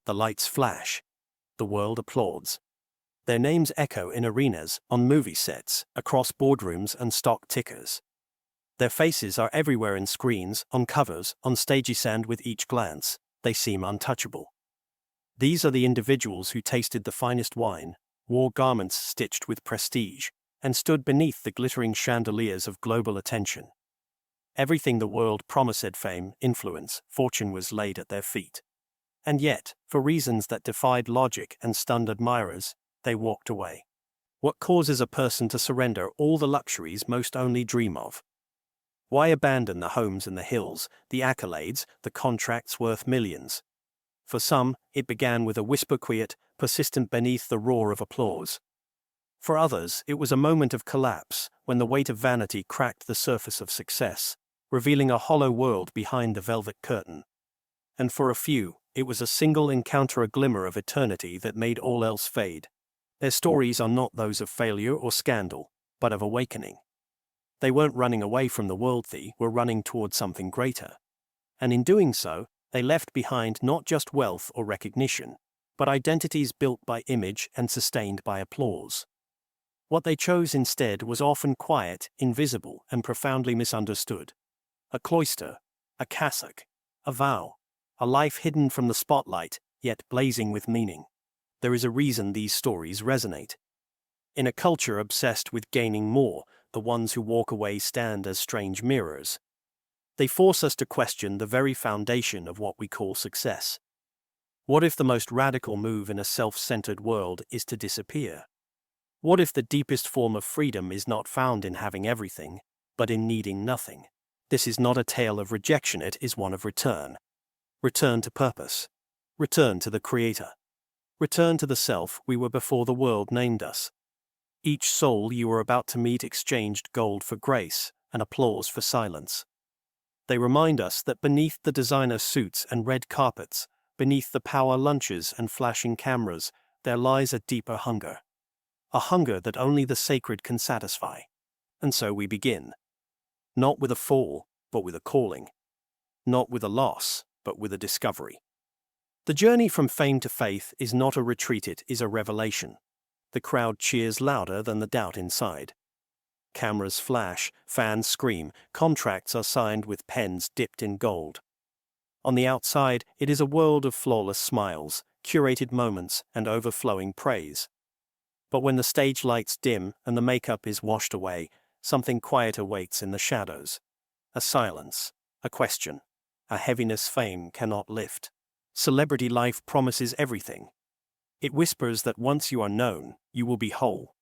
The lights flash. The world applauds. Their names echo in arenas, on movie sets, across boardrooms and stock tickers. Their faces are everywhere in screens, on covers, on stages, and with each glance, they seem untouchable. These are the individuals who tasted the finest wine, wore garments stitched with prestige, and stood beneath the glittering chandeliers of global attention. Everything the world promised, fame, influence, fortune, was laid at their feet. And yet, for reasons that defied logic and stunned admirers, they walked away. What causes a person to surrender all the luxuries most only dream of? Why abandon the homes in the hills, the accolades, the contracts worth millions? For some, it began with a whisper, quiet, persistent beneath the roar of applause. For others, it was a moment of collapse, when the weight of vanity cracked the surface of success, revealing a hollow world behind the velvet curtain. And for a few, it was a single encounter, a glimmer of eternity that made all else fade. Their stories are not those of failure or scandal, but of awakening. They weren't running away from the world, they were running toward something greater. And in doing so, they left behind not just wealth or recognition, but identities built by image and sustained by applause. What they chose instead was often quiet, invisible, and profoundly misunderstood. A cloister, a cassock, a vow, a life hidden from the spotlight, yet blazing with meaning. There is a reason these stories resonate. In a culture obsessed with gaining more, the ones who walk away stand as strange mirrors. They force us to question the very foundation of what we call success. What if the most radical move in a self-centered world is to disappear? What if the deepest form of freedom is not found in having everything, but in needing nothing? This is not a tale of rejection, it is one of return. Return to purpose. Return to the Creator. Return to the self we were before the world named us. Each soul you are about to meet exchanged gold for grace and applause for silence. They remind us that beneath the designer suits and red carpets, beneath the power lunches and flashing cameras, there lies a deeper hunger. A hunger that only the sacred can satisfy. And so we begin. Not with a fall, but with a calling. Not with a loss, but with a discovery. The journey from fame to faith is not a retreat, it is a revelation. The crowd cheers louder than the doubt inside. Cameras flash, fans scream, contracts are signed with pens dipped in gold. On the outside, it is a world of flawless smiles, curated moments, and overflowing praise. But when the stage lights dim and the makeup is washed away, something quieter waits in the shadows. A silence, a question, a heaviness fame cannot lift. Celebrity life promises everything. It whispers that once you are known, you will be whole.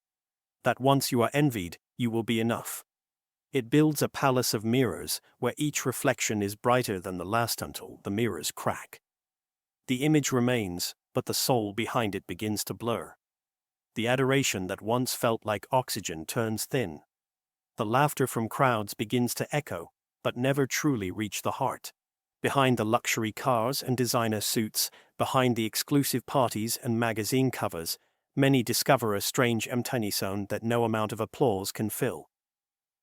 That once you are envied, you will be enough. It builds a palace of mirrors, where each reflection is brighter than the last until the mirrors crack. The image remains, but the soul behind it begins to blur. The adoration that once felt like oxygen turns thin. The laughter from crowds begins to echo, but never truly reach the heart. Behind the luxury cars and designer suits, behind the exclusive parties and magazine covers, many discover a strange emptiness zone that no amount of applause can fill.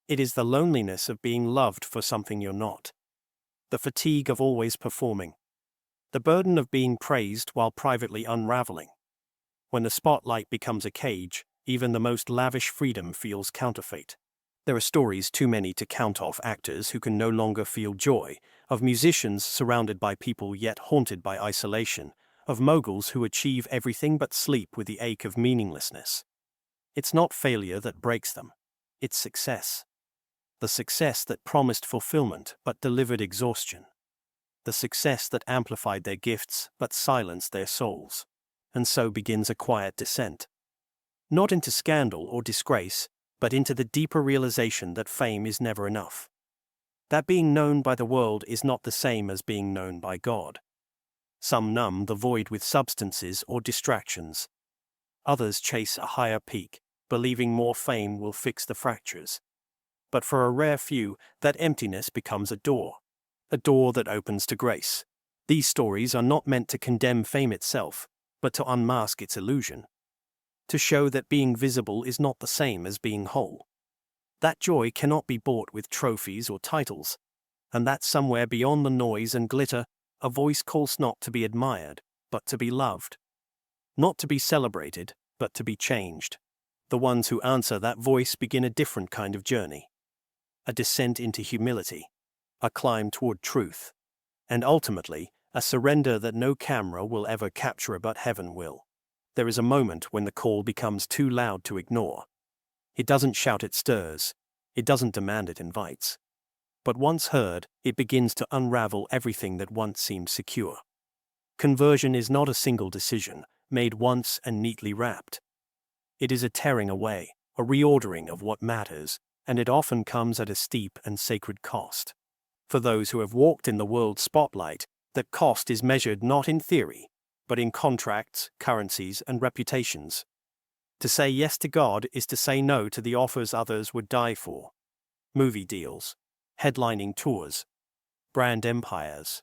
It is the loneliness of being loved for something you're not. The fatigue of always performing. The burden of being praised while privately unraveling. When the spotlight becomes a cage, even the most lavish freedom feels counterfeit. There are stories too many to count, of actors who can no longer feel joy, of musicians surrounded by people yet haunted by isolation, of moguls who achieve everything but sleep with the ache of meaninglessness. It's not failure that breaks them. It's success. The success that promised fulfillment but delivered exhaustion. The success that amplified their gifts but silenced their souls. And so begins a quiet descent. Not into scandal or disgrace, but into the deeper realization that fame is never enough. That being known by the world is not the same as being known by God. Some numb the void with substances or distractions. Others chase a higher peak, believing more fame will fix the fractures. But for a rare few, that emptiness becomes a door that opens to grace. These stories are not meant to condemn fame itself, but to unmask its illusion. To show that being visible is not the same as being whole. That joy cannot be bought with trophies or titles, and that somewhere beyond the noise and glitter, a voice calls not to be admired, but to be loved. Not to be celebrated, but to be changed. The ones who answer that voice begin a different kind of journey. A descent into humility, a climb toward truth, and ultimately, a surrender that no camera will ever capture but heaven will. There is a moment when the call becomes too loud to ignore. It doesn't shout, it stirs. It doesn't demand, it invites. But once heard, it begins to unravel everything that once seemed secure. Conversion is not a single decision, made once and neatly wrapped. It is a tearing away, a reordering of what matters, and it often comes at a steep and sacred cost. For those who have walked in the world's spotlight, that cost is measured not in theory, but in contracts, currencies, and reputations. To say yes to God is to say no to the offers others would die for. Movie deals, headlining tours, brand empires.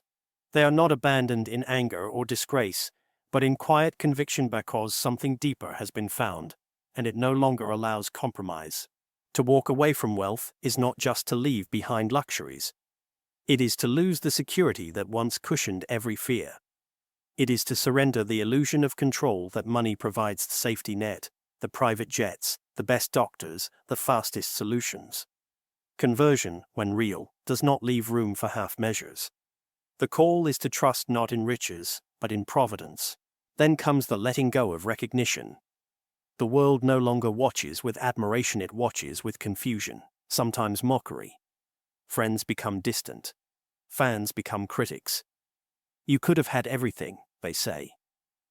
They are not abandoned in anger or disgrace, but in quiet conviction because something deeper has been found, and it no longer allows compromise. To walk away from wealth is not just to leave behind luxuries. It is to lose the security that once cushioned every fear. It is to surrender the illusion of control that money provides the safety net, the private jets, the best doctors, the fastest solutions. Conversion, when real, does not leave room for half measures. The call is to trust not in riches, but in providence. Then comes the letting go of recognition. The world no longer watches with admiration, it watches with confusion, sometimes mockery. Friends become distant. Fans become critics. You could have had everything, they say.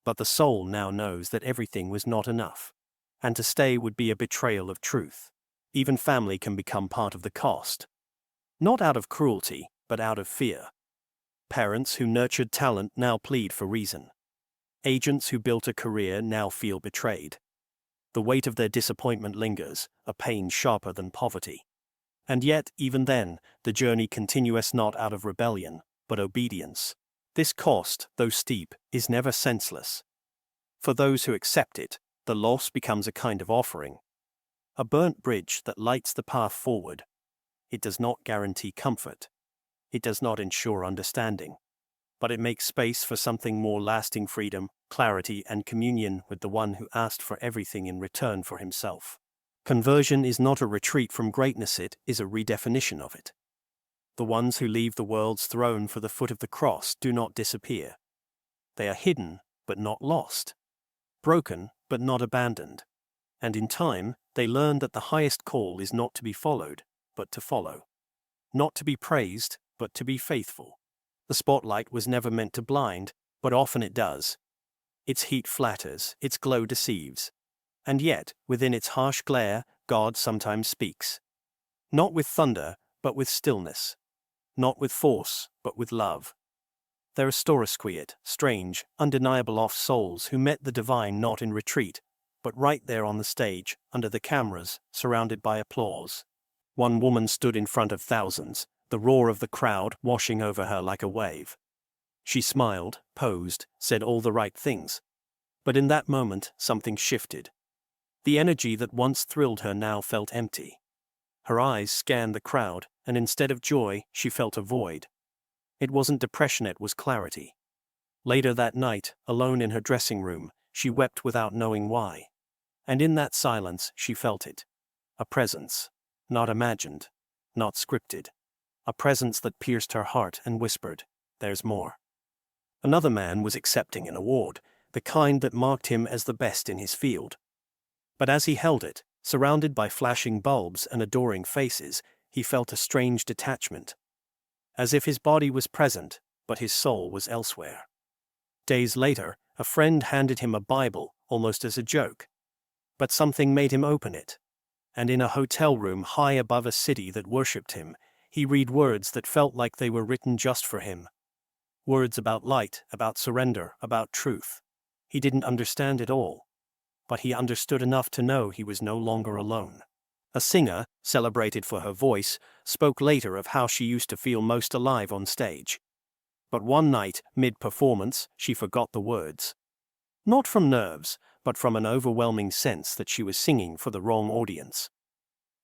But the soul now knows that everything was not enough. And to stay would be a betrayal of truth. Even family can become part of the cost. Not out of cruelty, but out of fear. Parents who nurtured talent now plead for reason. Agents who built a career now feel betrayed. The weight of their disappointment lingers, a pain sharper than poverty. And yet, even then, the journey continues not out of rebellion, but obedience. This cost, though steep, is never senseless. For those who accept it, the loss becomes a kind of offering. A burnt bridge that lights the path forward. It does not guarantee comfort. It does not ensure understanding. But it makes space for something more lasting: freedom, clarity, and communion with the one who asked for everything in return for himself. Conversion is not a retreat from greatness, it is a redefinition of it. The ones who leave the world's throne for the foot of the cross do not disappear. They are hidden, but not lost. Broken, but not abandoned. And in time, they learn that the highest call is not to be followed, but to follow. Not to be praised, but to be faithful. The spotlight was never meant to blind, but often it does. Its heat flatters, its glow deceives. And yet, within its harsh glare, God sometimes speaks. Not with thunder, but with stillness. Not with force, but with love. There are storosquiet, strange, undeniable off souls who met the divine not in retreat, but right there on the stage, under the cameras, surrounded by applause. One woman stood in front of thousands, the roar of the crowd washing over her like a wave. She smiled, posed, said all the right things. But in that moment, something shifted. The energy that once thrilled her now felt empty. Her eyes scanned the crowd, and instead of joy, she felt a void. It wasn't depression, it was clarity. Later that night, alone in her dressing room, she wept without knowing why. And in that silence, she felt it. A presence. Not imagined. Not scripted. A presence that pierced her heart and whispered, "There's more." Another man was accepting an award, the kind that marked him as the best in his field. But as he held it, surrounded by flashing bulbs and adoring faces, he felt a strange detachment. As if his body was present, but his soul was elsewhere. Days later, a friend handed him a Bible, almost as a joke. But something made him open it. And in a hotel room high above a city that worshipped him, he read words that felt like they were written just for him. Words about light, about surrender, about truth. He didn't understand it all. But he understood enough to know he was no longer alone. A singer, celebrated for her voice, spoke later of how she used to feel most alive on stage. But one night, mid-performance, she forgot the words. Not from nerves, but from an overwhelming sense that she was singing for the wrong audience.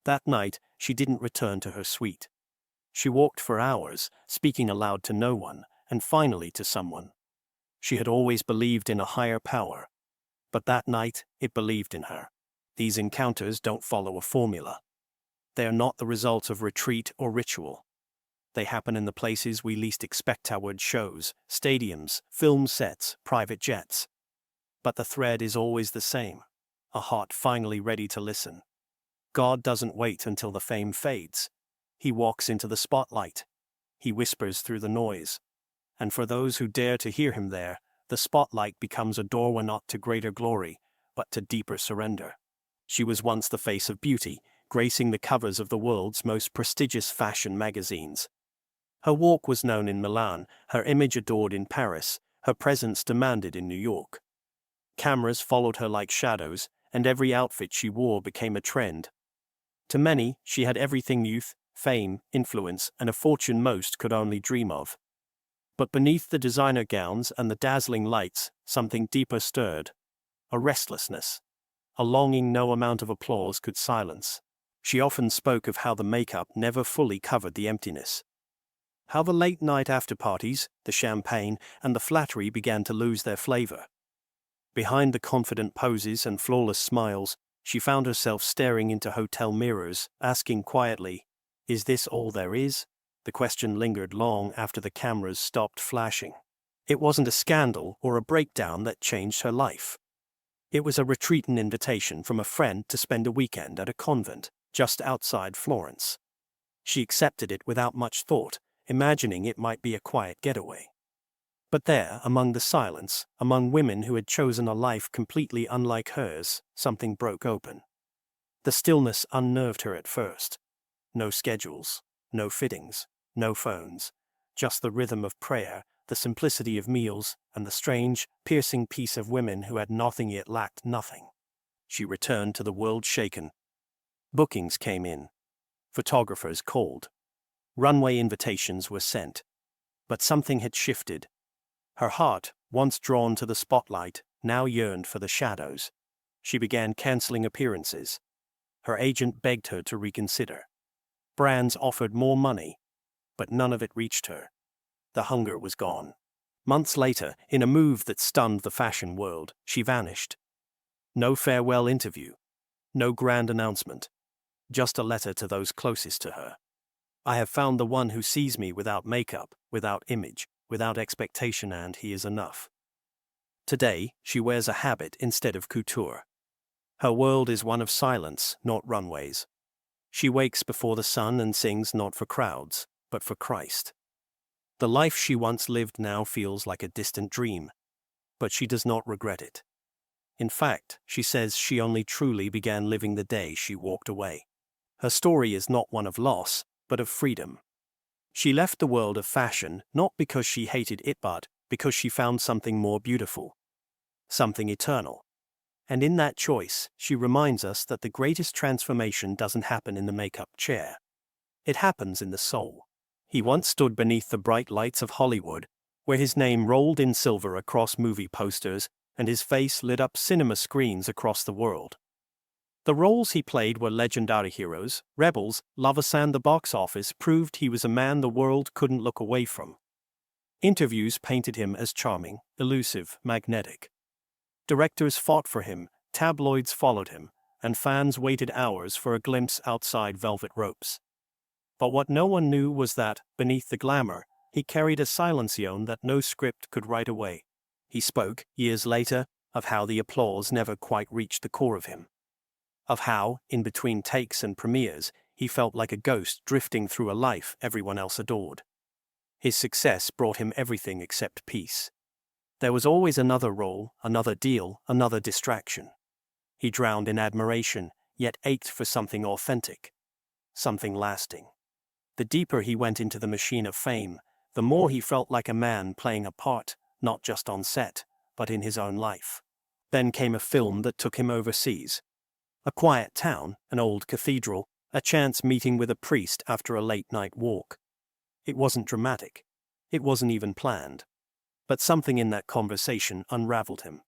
That night, she didn't return to her suite. She walked for hours, speaking aloud to no one, and finally to someone. She had always believed in a higher power. But that night, it believed in her. These encounters don't follow a formula. They are not the result of retreat or ritual. They happen in the places we least expect: award shows, stadiums, film sets, private jets. But the thread is always the same: a heart finally ready to listen. God doesn't wait until the fame fades. He walks into the spotlight. He whispers through the noise. And for those who dare to hear him there, the spotlight becomes a doorway not to greater glory, but to deeper surrender. She was once the face of beauty, gracing the covers of the world's most prestigious fashion magazines. Her walk was known in Milan, her image adored in Paris, her presence demanded in New York. Cameras followed her like shadows, and every outfit she wore became a trend. To many, she had everything: youth, fame, influence, and a fortune most could only dream of. But beneath the designer gowns and the dazzling lights, something deeper stirred. A restlessness. A longing no amount of applause could silence. She often spoke of how the makeup never fully covered the emptiness. How the late-night after-parties, the champagne, and the flattery began to lose their flavor. Behind the confident poses and flawless smiles, she found herself staring into hotel mirrors, asking quietly, "Is this all there is?" The question lingered long after the cameras stopped flashing. It wasn't a scandal or a breakdown that changed her life. It was a retreating invitation from a friend to spend a weekend at a convent just outside Florence. She accepted it without much thought, imagining it might be a quiet getaway. But there, among the silence, among women who had chosen a life completely unlike hers, something broke open. The stillness unnerved her at first. No schedules, no fittings, no phones, just the rhythm of prayer, the simplicity of meals, and the strange, piercing peace of women who had nothing yet lacked nothing. She returned to the world shaken. Bookings came in. Photographers called. Runway invitations were sent. But something had shifted. Her heart, once drawn to the spotlight, now yearned for the shadows. She began canceling appearances. Her agent begged her to reconsider. Brands offered more money, but none of it reached her. The hunger was gone. Months later, in a move that stunned the fashion world, she vanished. No farewell interview. No grand announcement. Just a letter to those closest to her. "I have found the one who sees me without makeup, without image, without expectation, and he is enough." Today, she wears a habit instead of couture. Her world is one of silence, not runways. She wakes before the sun and sings not for crowds, but for Christ. The life she once lived now feels like a distant dream, but she does not regret it. In fact, she says she only truly began living the day she walked away. Her story is not one of loss, but of freedom. She left the world of fashion not because she hated it, but because she found something more beautiful, something eternal. And in that choice, she reminds us that the greatest transformation doesn't happen in the makeup chair. It happens in the soul. He once stood beneath the bright lights of Hollywood, where his name rolled in silver across movie posters, and his face lit up cinema screens across the world. The roles he played were legendary heroes, rebels, lovers, and the box office proved he was a man the world couldn't look away from. Interviews painted him as charming, elusive, magnetic. Directors fought for him, tabloids followed him, and fans waited hours for a glimpse outside velvet ropes. But what no one knew was that, beneath the glamour, he carried a silencion that no script could write away. He spoke, years later, of how the applause never quite reached the core of him. Of how, in between takes and premieres, he felt like a ghost drifting through a life everyone else adored. His success brought him everything except peace. There was always another role, another deal, another distraction. He drowned in admiration, yet ached for something authentic, something lasting. The deeper he went into the machine of fame, the more he felt like a man playing a part, not just on set, but in his own life. Then came a film that took him overseas. A quiet town, an old cathedral, a chance meeting with a priest after a late-night walk. It wasn't dramatic. It wasn't even planned. But something in that conversation unraveled him.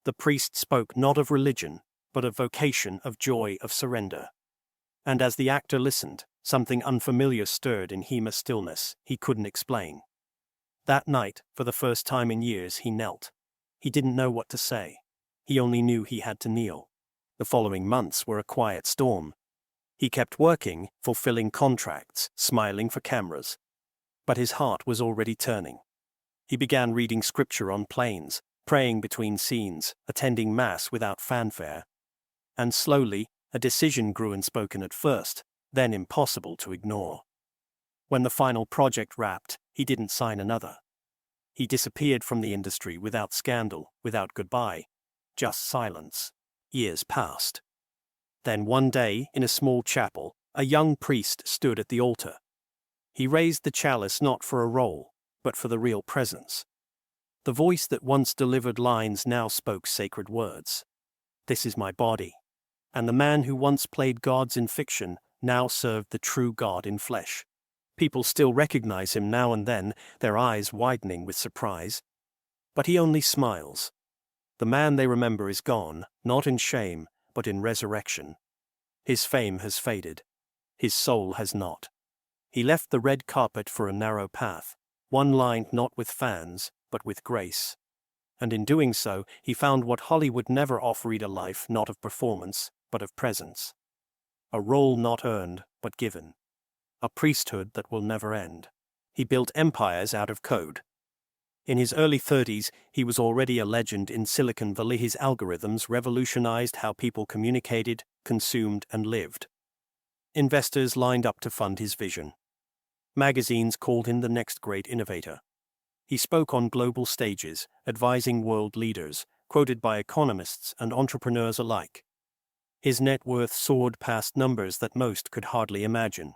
The priest spoke not of religion, but of vocation, of joy, of surrender. And as the actor listened, something unfamiliar stirred in him, a stillness he couldn't explain. That night, for the first time in years, he knelt. He didn't know what to say. He only knew he had to kneel. The following months were a quiet storm. He kept working, fulfilling contracts, smiling for cameras. But his heart was already turning. He began reading scripture on planes, praying between scenes, attending mass without fanfare. And slowly, a decision grew unspoken at first, then impossible to ignore. When the final project wrapped, he didn't sign another. He disappeared from the industry without scandal, without goodbye, just silence. Years passed. Then one day, in a small chapel, a young priest stood at the altar. He raised the chalice not for a role, but for the real presence. The voice that once delivered lines now spoke sacred words. "This is my body." And the man who once played gods in fiction now served the true God in flesh. People still recognize him now and then, their eyes widening with surprise. But he only smiles. The man they remember is gone, not in shame, but in resurrection. His fame has faded. His soul has not. He left the red carpet for a narrow path, one lined not with fans, but with grace. And in doing so, he found what Hollywood never offered: a life not of performance, but of presence. A role not earned, but given. A priesthood that will never end. He built empires out of code. In his early 30s, he was already a legend in Silicon Valley. His algorithms revolutionized how people communicated, consumed, and lived. Investors lined up to fund his vision. Magazines called him the next great innovator. He spoke on global stages, advising world leaders, quoted by economists and entrepreneurs alike. His net worth soared past numbers that most could hardly imagine.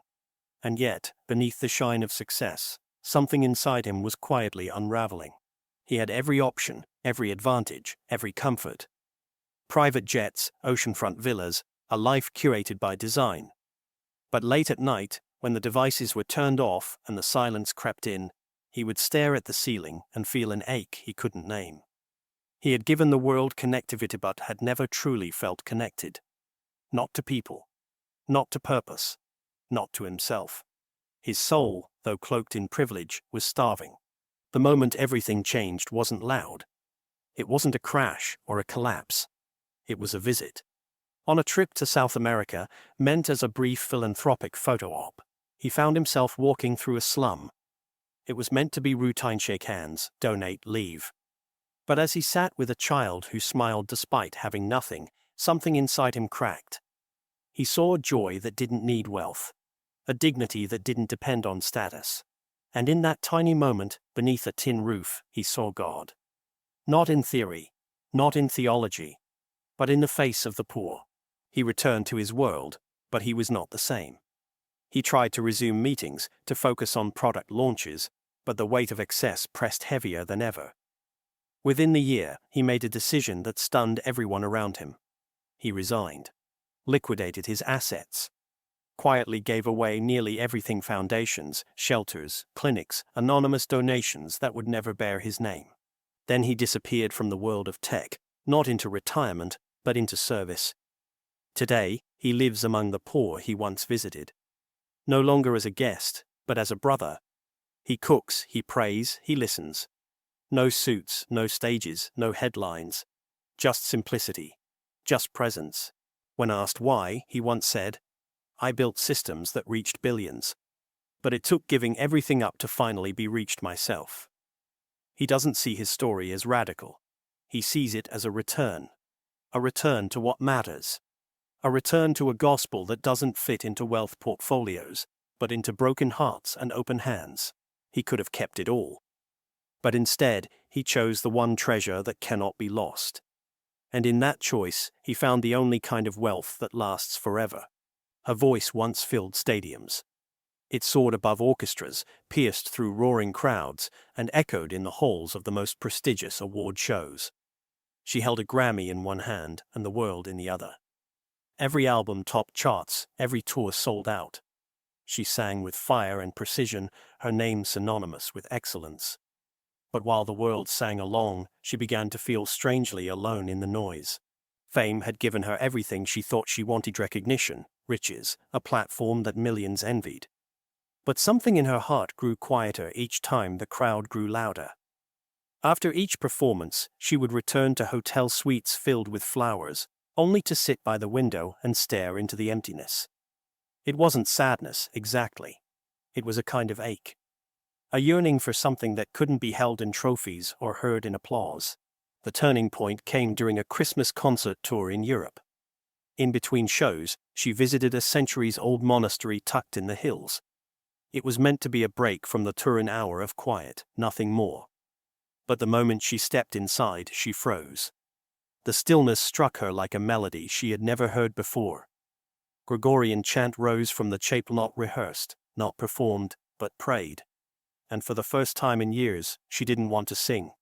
And yet, beneath the shine of success, something inside him was quietly unraveling. He had every option, every advantage, every comfort. Private jets, oceanfront villas, a life curated by design. But late at night, when the devices were turned off and the silence crept in, he would stare at the ceiling and feel an ache he couldn't name. He had given the world connectivity but had never truly felt connected. Not to people. Not to purpose. Not to himself. His soul, though cloaked in privilege, was starving. The moment everything changed wasn't loud. It wasn't a crash or a collapse. It was a visit. On a trip to South America, meant as a brief philanthropic photo op, he found himself walking through a slum. It was meant to be routine: shake hands, donate, leave. But as he sat with a child who smiled despite having nothing, something inside him cracked. He saw a joy that didn't need wealth, a dignity that didn't depend on status. And in that tiny moment, beneath a tin roof, he saw God. Not in theory, not in theology, but in the face of the poor. He returned to his world, but he was not the same. He tried to resume meetings, to focus on product launches, but the weight of excess pressed heavier than ever. Within the year, he made a decision that stunned everyone around him. He resigned, liquidated his assets, quietly gave away nearly everything: foundations, shelters, clinics, anonymous donations that would never bear his name. Then he disappeared from the world of tech, not into retirement, but into service. Today, he lives among the poor he once visited. No longer as a guest, but as a brother. He cooks, he prays, he listens. No suits, no stages, no headlines. Just simplicity. Just presence. When asked why, he once said, "I built systems that reached billions. But it took giving everything up to finally be reached myself." He doesn't see his story as radical. He sees it as a return. A return to what matters. A return to a gospel that doesn't fit into wealth portfolios, but into broken hearts and open hands. He could have kept it all. But instead, he chose the one treasure that cannot be lost. And in that choice, he found the only kind of wealth that lasts forever. A voice once filled stadiums. It soared above orchestras, pierced through roaring crowds, and echoed in the halls of the most prestigious award shows. She held a Grammy in one hand and the world in the other. Every album topped charts, every tour sold out. She sang with fire and precision, her name synonymous with excellence. But while the world sang along, she began to feel strangely alone in the noise. Fame had given her everything she thought she wanted: recognition, riches, a platform that millions envied. But something in her heart grew quieter each time the crowd grew louder. After each performance, she would return to hotel suites filled with flowers, only to sit by the window and stare into the emptiness. It wasn't sadness, exactly. It was a kind of ache. A yearning for something that couldn't be held in trophies or heard in applause. The turning point came during a Christmas concert tour in Europe. In between shows, she visited a centuries-old monastery tucked in the hills. It was meant to be a break from the Turin hour of quiet, nothing more. But the moment she stepped inside, she froze. The stillness struck her like a melody she had never heard before. Gregorian chant rose from the chapel, not rehearsed, not performed, but prayed. And for the first time in years, she didn't want to sing.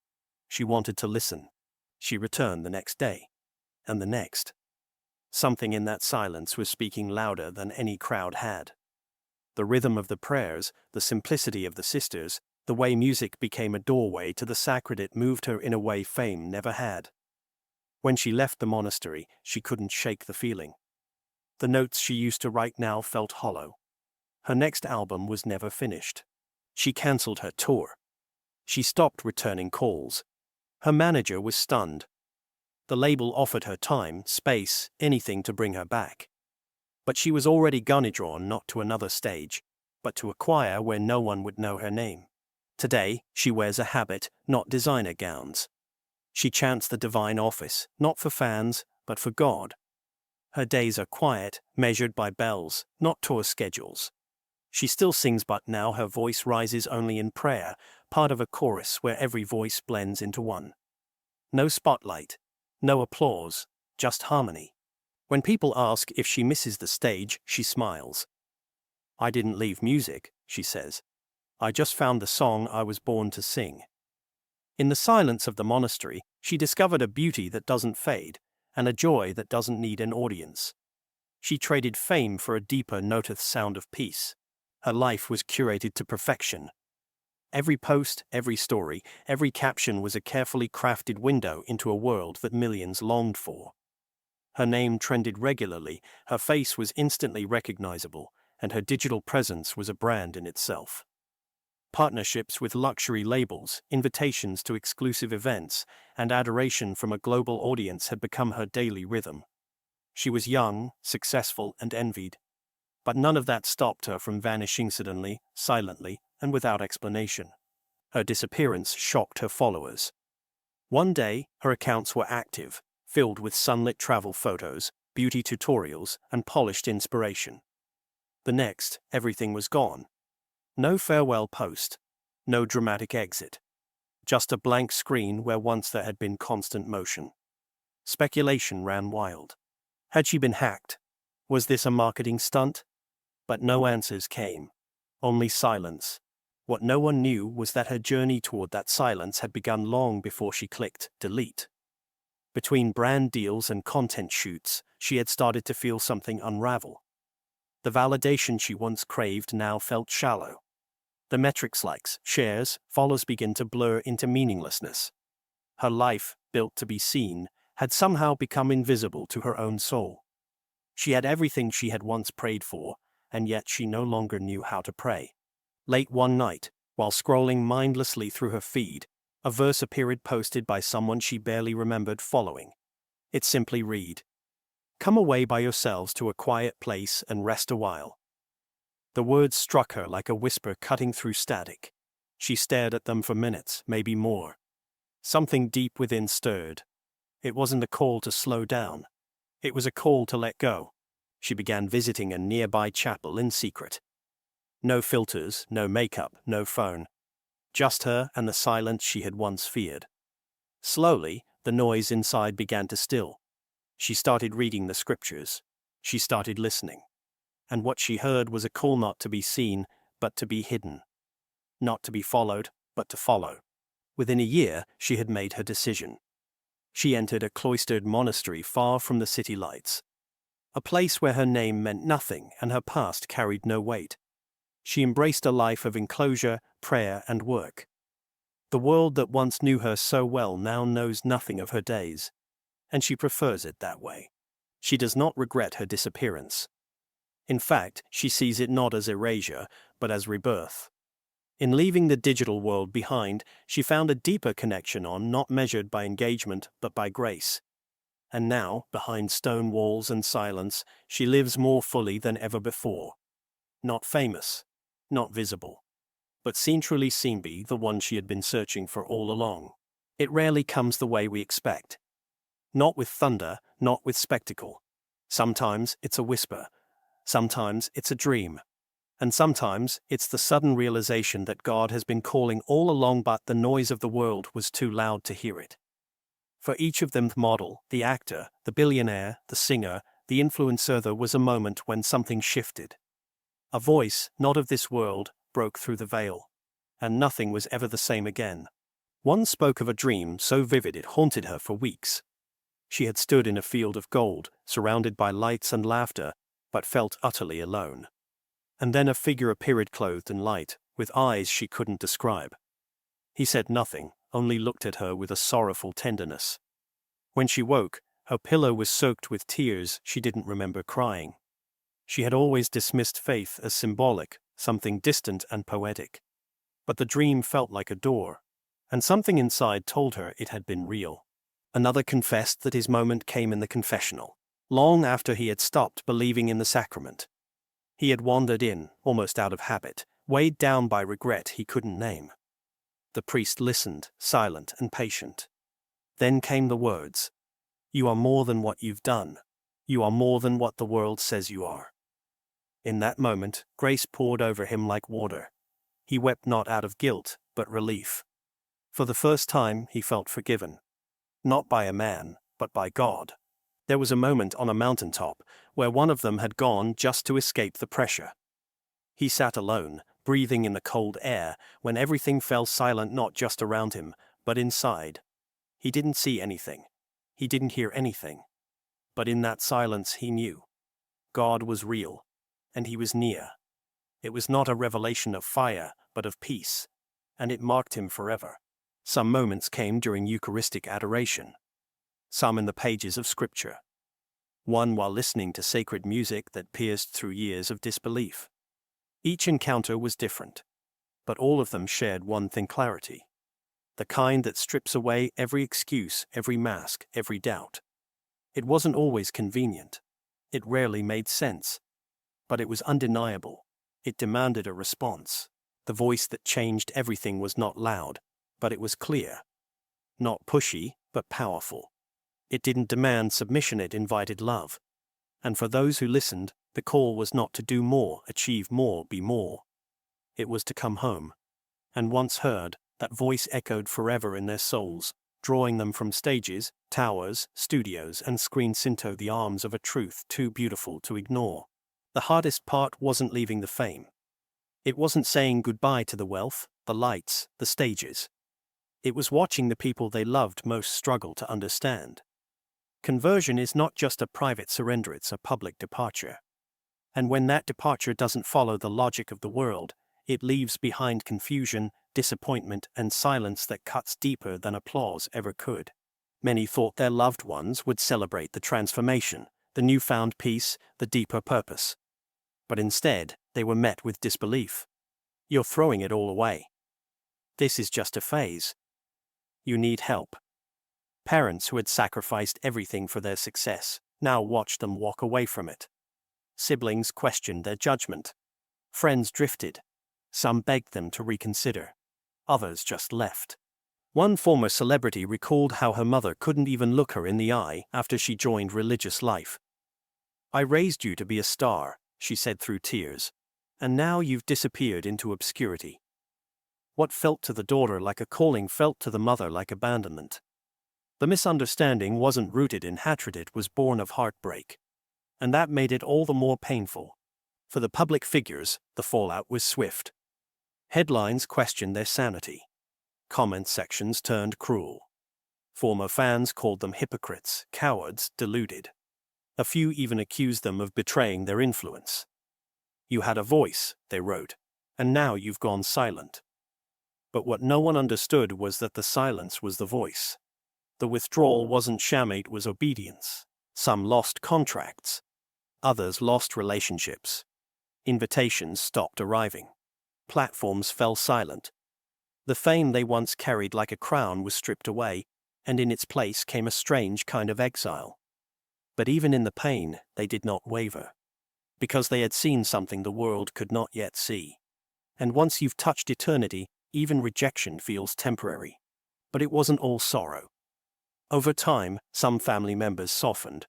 She wanted to listen. She returned the next day. And the next. Something in that silence was speaking louder than any crowd had. The rhythm of the prayers, the simplicity of the sisters, the way music became a doorway to the sacred, it moved her in a way fame never had. When she left the monastery, she couldn't shake the feeling. The notes she used to write now felt hollow. Her next album was never finished. She cancelled her tour. She stopped returning calls. Her manager was stunned. The label offered her time, space, anything to bring her back. But she was already gun-drawn not to another stage, but to a choir where no one would know her name. Today, she wears a habit, not designer gowns. She chants the divine office, not for fans, but for God. Her days are quiet, measured by bells, not tour schedules. She still sings, but now her voice rises only in prayer, part of a chorus where every voice blends into one. No spotlight, no applause, just harmony. When people ask if she misses the stage, she smiles. "I didn't leave music," she says. "I just found the song I was born to sing." In the silence of the monastery, she discovered a beauty that doesn't fade, and a joy that doesn't need an audience. She traded fame for a deeper noted sound of peace. Her life was curated to perfection. Every post, every story, every caption was a carefully crafted window into a world that millions longed for. Her name trended regularly, her face was instantly recognizable, and her digital presence was a brand in itself. Partnerships with luxury labels, invitations to exclusive events, and adoration from a global audience had become her daily rhythm. She was young, successful, and envied. But none of that stopped her from vanishing suddenly, silently, and without explanation. Her disappearance shocked her followers. One day, her accounts were active, filled with sunlit travel photos, beauty tutorials, and polished inspiration. The next, everything was gone. No farewell post. No dramatic exit. Just a blank screen where once there had been constant motion. Speculation ran wild. Had she been hacked? Was this a marketing stunt? But no answers came. Only silence. What no one knew was that her journey toward that silence had begun long before she clicked delete. Between brand deals and content shoots, she had started to feel something unravel. The validation she once craved now felt shallow. The metrics, likes, shares, follows began to blur into meaninglessness. Her life, built to be seen, had somehow become invisible to her own soul. She had everything she had once prayed for, and yet she no longer knew how to pray. Late one night, while scrolling mindlessly through her feed, a verse appeared posted by someone she barely remembered following. It simply read, "Come away by yourselves to a quiet place and rest a while." The words struck her like a whisper cutting through static. She stared at them for minutes, maybe more. Something deep within stirred. It wasn't a call to slow down. It was a call to let go. She began visiting a nearby chapel in secret. No filters, no makeup, no phone. Just her and the silence she had once feared. Slowly, the noise inside began to still. She started reading the scriptures. She started listening. And what she heard was a call not to be seen, but to be hidden. Not to be followed, but to follow. Within a year, she had made her decision. She entered a cloistered monastery far from the city lights. A place where her name meant nothing and her past carried no weight. She embraced a life of enclosure, prayer, and work. The world that once knew her so well now knows nothing of her days. And she prefers it that way. She does not regret her disappearance. In fact, she sees it not as erasure, but as rebirth. In leaving the digital world behind, she found a deeper connection not measured by engagement but by grace. And now, behind stone walls and silence, she lives more fully than ever before. Not famous, not visible, but truly seen, be the one she had been searching for all along. It rarely comes the way we expect. Not with thunder, not with spectacle. Sometimes it's a whisper. Sometimes it's a dream. And sometimes it's the sudden realization that God has been calling all along, but the noise of the world was too loud to hear it. For each of them, the model, the actor, the billionaire, the singer, the influencer, there was a moment when something shifted. A voice, not of this world, broke through the veil. And nothing was ever the same again. One spoke of a dream so vivid it haunted her for weeks. She had stood in a field of gold, surrounded by lights and laughter, but felt utterly alone. And then a figure appeared, clothed in light, with eyes she couldn't describe. He said nothing, only looked at her with a sorrowful tenderness. When she woke, her pillow was soaked with tears. She didn't remember crying. She had always dismissed faith as symbolic, something distant and poetic. But the dream felt like a door, and something inside told her it had been real. Another confessed that his moment came in the confessional, long after he had stopped believing in the sacrament. He had wandered in, almost out of habit, weighed down by regret he couldn't name. The priest listened, silent and patient. Then came the words, "You are more than what you've done. You are more than what the world says you are." In that moment, grace poured over him like water. He wept not out of guilt, but relief. For the first time, he felt forgiven. Not by a man, but by God. There was a moment on a mountaintop where one of them had gone just to escape the pressure. He sat alone, breathing in the cold air, when everything fell silent, not just around him, but inside. He didn't see anything. He didn't hear anything. But in that silence he knew. God was real, and he was near. It was not a revelation of fire, but of peace, and it marked him forever. Some moments came during Eucharistic adoration. Some in the pages of Scripture. One while listening to sacred music that pierced through years of disbelief. Each encounter was different, but all of them shared one thing: clarity. The kind that strips away every excuse, every mask, every doubt. It wasn't always convenient. It rarely made sense. But it was undeniable. It demanded a response. The voice that changed everything was not loud, but it was clear. Not pushy, but powerful. It didn't demand submission, it invited love. And for those who listened, the call was not to do more, achieve more, be more. It was to come home. And once heard, that voice echoed forever in their souls, drawing them from stages, towers, studios and screens into the arms of a truth too beautiful to ignore. The hardest part wasn't leaving the fame. It wasn't saying goodbye to the wealth, the lights, the stages. It was watching the people they loved most struggle to understand. Conversion is not just a private surrender, it's a public departure. And when that departure doesn't follow the logic of the world, it leaves behind confusion, disappointment, and silence that cuts deeper than applause ever could. Many thought their loved ones would celebrate the transformation, the newfound peace, the deeper purpose. But instead, they were met with disbelief. You're throwing it all away. This is just a phase. You need help. Parents who had sacrificed everything for their success now watched them walk away from it. Siblings questioned their judgment. Friends drifted. Some begged them to reconsider. Others just left. One former celebrity recalled how her mother couldn't even look her in the eye after she joined religious life. "I raised you to be a star," she said through tears, "and now you've disappeared into obscurity." What felt to the daughter like a calling felt to the mother like abandonment. The misunderstanding wasn't rooted in hatred, it was born of heartbreak. And that made it all the more painful. For the public figures, the fallout was swift. Headlines questioned their sanity. Comment sections turned cruel. Former fans called them hypocrites, cowards, deluded. A few even accused them of betraying their influence. "You had a voice," they wrote, "and now you've gone silent." But what no one understood was that the silence was the voice. The withdrawal wasn't sham, it was obedience. Some lost contracts. Others lost relationships. Invitations stopped arriving. Platforms fell silent. The fame they once carried like a crown was stripped away, and in its place came a strange kind of exile. But even in the pain, they did not waver. Because they had seen something the world could not yet see. And once you've touched eternity, even rejection feels temporary. But it wasn't all sorrow. Over time, some family members softened.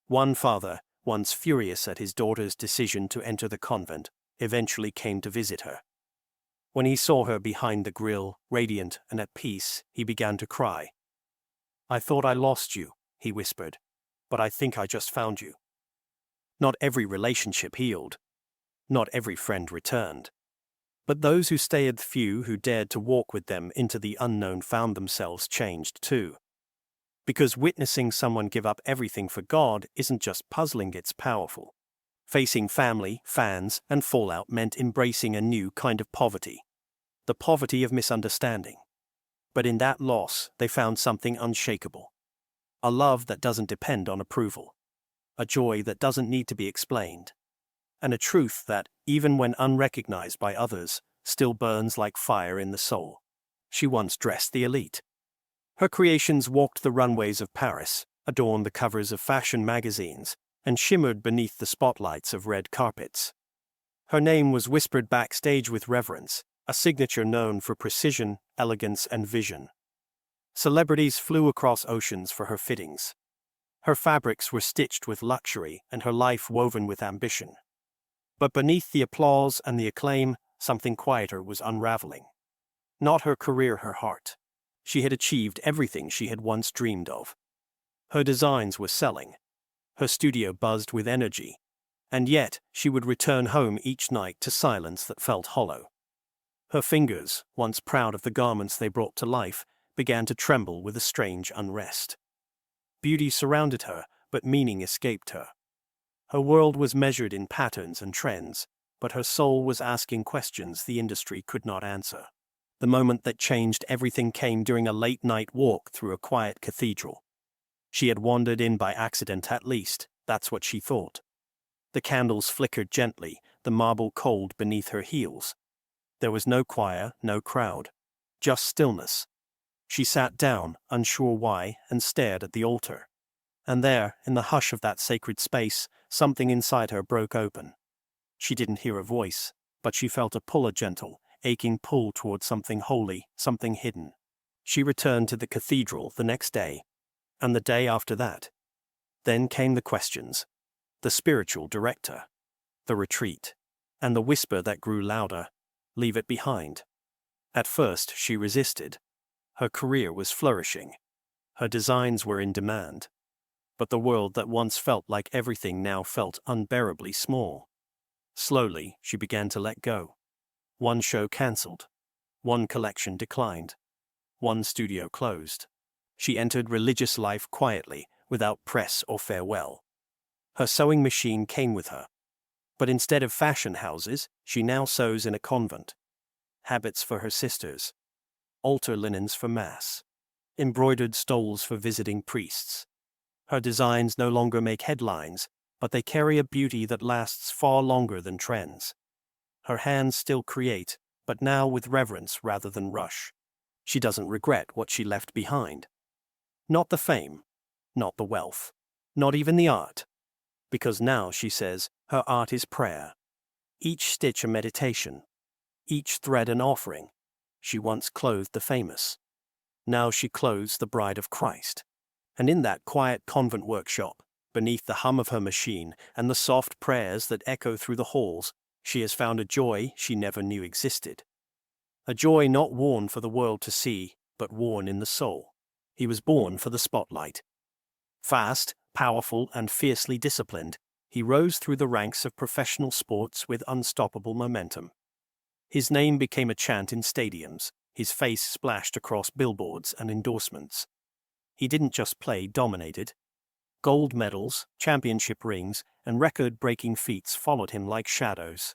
One father, once furious at his daughter's decision to enter the convent, eventually came to visit her. When he saw her behind the grill, radiant and at peace, he began to cry. "I thought I lost you," he whispered, "but I think I just found you." Not every relationship healed. Not every friend returned. But those who stayed, the few who dared to walk with them into the unknown, found themselves changed too. Because witnessing someone give up everything for God isn't just puzzling, it's powerful. Facing family, fans, and fallout meant embracing a new kind of poverty. The poverty of misunderstanding. But in that loss, they found something unshakable. A love that doesn't depend on approval. A joy that doesn't need to be explained. And a truth that, even when unrecognized by others, still burns like fire in the soul. She once dressed the elite. Her creations walked the runways of Paris, adorned the covers of fashion magazines, and shimmered beneath the spotlights of red carpets. Her name was whispered backstage with reverence, a signature known for precision, elegance, and vision. Celebrities flew across oceans for her fittings. Her fabrics were stitched with luxury and her life woven with ambition. But beneath the applause and the acclaim, something quieter was unraveling. Not her career, her heart. She had achieved everything she had once dreamed of. Her designs were selling. Her studio buzzed with energy. And yet, she would return home each night to silence that felt hollow. Her fingers, once proud of the garments they brought to life, began to tremble with a strange unrest. Beauty surrounded her, but meaning escaped her. Her world was measured in patterns and trends, but her soul was asking questions the industry could not answer. The moment that changed everything came during a late-night walk through a quiet cathedral. She had wandered in by accident, at least, that's what she thought. The candles flickered gently, the marble cold beneath her heels. There was no choir, no crowd. Just stillness. She sat down, unsure why, and stared at the altar. And there, in the hush of that sacred space, something inside her broke open. She didn't hear a voice, but she felt a pull, a gentle, aching pull toward something holy, something hidden. She returned to the cathedral the next day, and the day after that. Then came the questions. The spiritual director. The retreat. And the whisper that grew louder. Leave it behind. At first, she resisted. Her career was flourishing. Her designs were in demand. But the world that once felt like everything now felt unbearably small. Slowly, she began to let go. One show cancelled. One collection declined. One studio closed. She entered religious life quietly, without press or farewell. Her sewing machine came with her. But instead of fashion houses, she now sews in a convent. Habits for her sisters. Altar linens for mass. Embroidered stoles for visiting priests. Her designs no longer make headlines, but they carry a beauty that lasts far longer than trends. Her hands still create, but now with reverence rather than rush. She doesn't regret what she left behind. Not the fame, not the wealth, not even the art. Because now, she says, her art is prayer. Each stitch a meditation. Each thread an offering. She once clothed the famous. Now she clothes the bride of Christ. And in that quiet convent workshop, beneath the hum of her machine and the soft prayers that echo through the halls, she has found a joy she never knew existed. A joy not worn for the world to see, but worn in the soul. He was born for the spotlight. Fast, powerful, and fiercely disciplined, he rose through the ranks of professional sports with unstoppable momentum. His name became a chant in stadiums, his face splashed across billboards and endorsements. He didn't just play, dominated. Gold medals, championship rings, and record-breaking feats followed him like shadows.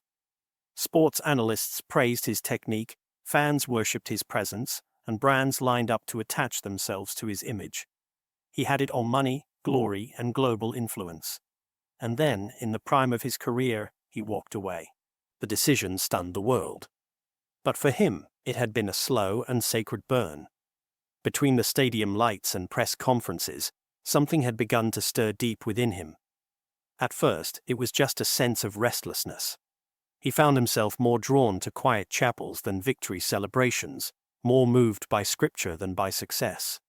Sports analysts praised his technique, fans worshipped his presence, and brands lined up to attach themselves to his image. He had it all: money, glory, and global influence. And then, in the prime of his career, he walked away. The decision stunned the world. But for him, it had been a slow and sacred burn. Between the stadium lights and press conferences, something had begun to stir deep within him. At first, it was just a sense of restlessness. He found himself more drawn to quiet chapels than victory celebrations, more moved by scripture than by success.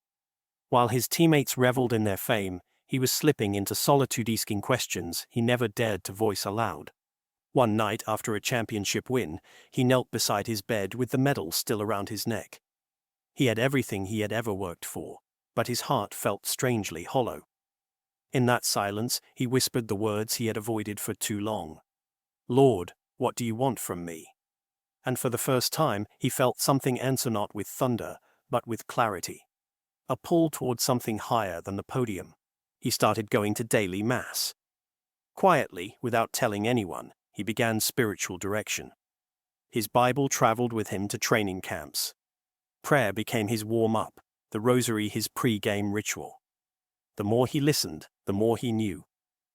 While his teammates reveled in their fame, he was slipping into solitude, asking questions he never dared to voice aloud. One night, after a championship win, he knelt beside his bed with the medal still around his neck. He had everything he had ever worked for, but his heart felt strangely hollow. In that silence, he whispered the words he had avoided for too long. "Lord, what do you want from me?" And for the first time, he felt something answer, not with thunder, but with clarity. A pull toward something higher than the podium. He started going to daily mass. Quietly, without telling anyone, he began spiritual direction. His Bible traveled with him to training camps. Prayer became his warm-up, the rosary his pre-game ritual. The more he listened, the more he knew.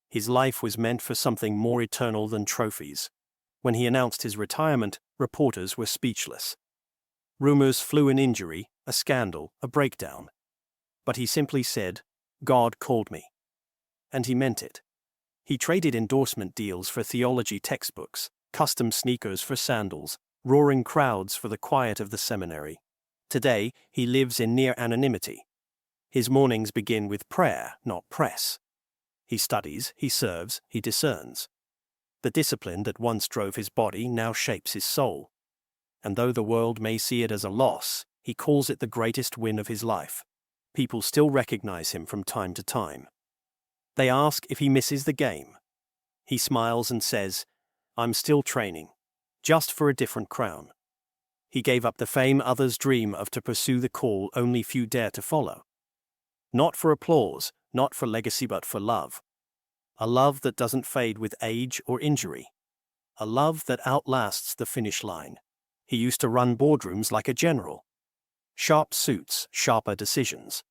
His life was meant for something more eternal than trophies. When he announced his retirement, reporters were speechless. Rumors flew: an injury, a scandal, a breakdown. But he simply said, "God called me." And he meant it. He traded endorsement deals for theology textbooks, custom sneakers for sandals, roaring crowds for the quiet of the seminary. Today, he lives in near anonymity. His mornings begin with prayer, not press. He studies, he serves, he discerns. The discipline that once drove his body now shapes his soul. And though the world may see it as a loss, he calls it the greatest win of his life. People still recognize him from time to time. They ask if he misses the game. He smiles and says, "I'm still training, just for a different crown." He gave up the fame others dream of to pursue the call only few dare to follow. Not for applause, not for legacy, but for love. A love that doesn't fade with age or injury. A love that outlasts the finish line. He used to run boardrooms like a general. Sharp suits, sharper decisions.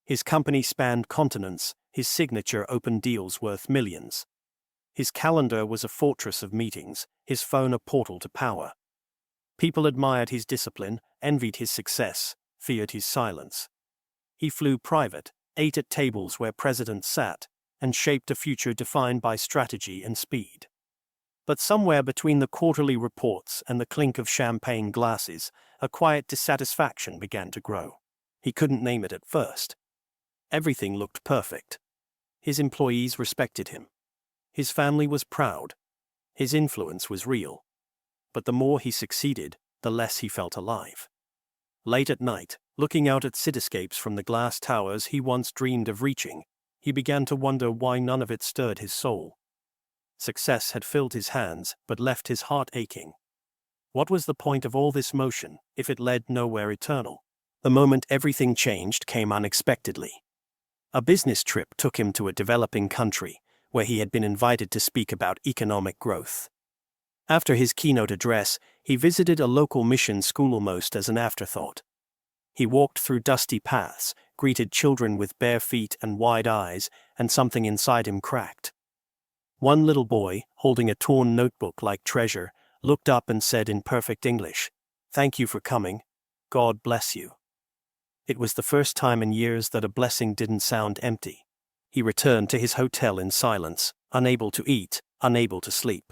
His company spanned continents, his signature opened deals worth millions. His calendar was a fortress of meetings, his phone a portal to power. People admired his discipline, envied his success, feared his silence. He flew private, ate at tables where presidents sat, and shaped a future defined by strategy and speed. But somewhere between the quarterly reports and the clink of champagne glasses, a quiet dissatisfaction began to grow. He couldn't name it at first. Everything looked perfect. His employees respected him. His family was proud. His influence was real. But the more he succeeded, the less he felt alive. Late at night, looking out at cityscapes from the glass towers he once dreamed of reaching, he began to wonder why none of it stirred his soul. Success had filled his hands, but left his heart aching. What was the point of all this motion, if it led nowhere eternal? The moment everything changed came unexpectedly. A business trip took him to a developing country, where he had been invited to speak about economic growth. After his keynote address, he visited a local mission school almost as an afterthought. He walked through dusty paths, greeted children with bare feet and wide eyes, and something inside him cracked. One little boy, holding a torn notebook like treasure, looked up and said in perfect English, "Thank you for coming. God bless you." It was the first time in years that a blessing didn't sound empty. He returned to his hotel in silence, unable to eat, unable to sleep.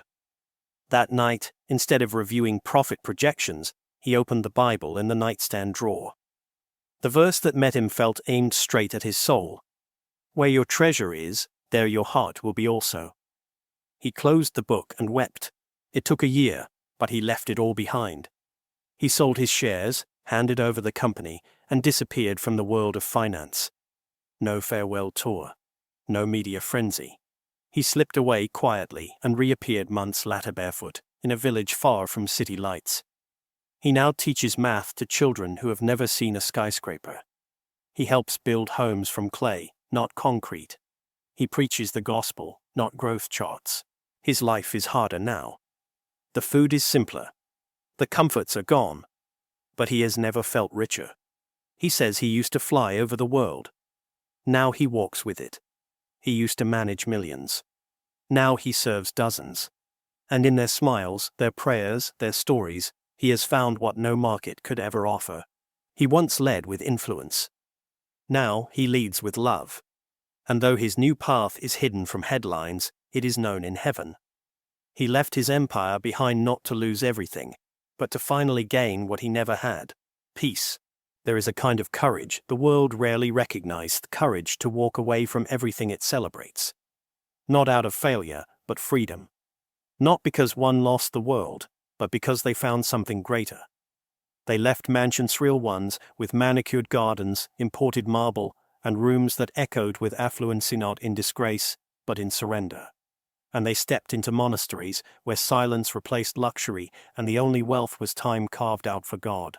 That night, instead of reviewing profit projections, he opened the Bible in the nightstand drawer. The verse that met him felt aimed straight at his soul. "Where your treasure is, there your heart will be also." He closed the book and wept. It took a year, but he left it all behind. He sold his shares, handed over the company, and disappeared from the world of finance. No farewell tour. No media frenzy. He slipped away quietly and reappeared months later barefoot, in a village far from city lights. He now teaches math to children who have never seen a skyscraper. He helps build homes from clay, not concrete. He preaches the gospel, not growth charts. His life is harder now. The food is simpler. The comforts are gone. But he has never felt richer. He says he used to fly over the world. Now he walks with it. He used to manage millions. Now he serves dozens. And in their smiles, their prayers, their stories, he has found what no market could ever offer. He once led with influence. Now he leads with love. And though his new path is hidden from headlines, it is known in heaven. He left his empire behind not to lose everything, but to finally gain what he never had: peace. There is a kind of courage the world rarely recognized, courage to walk away from everything it celebrates. Not out of failure, but freedom. Not because one lost the world, but because they found something greater. They left mansions, real ones, with manicured gardens, imported marble, and rooms that echoed with affluency, not in disgrace, but in surrender. And they stepped into monasteries where silence replaced luxury and the only wealth was time carved out for God.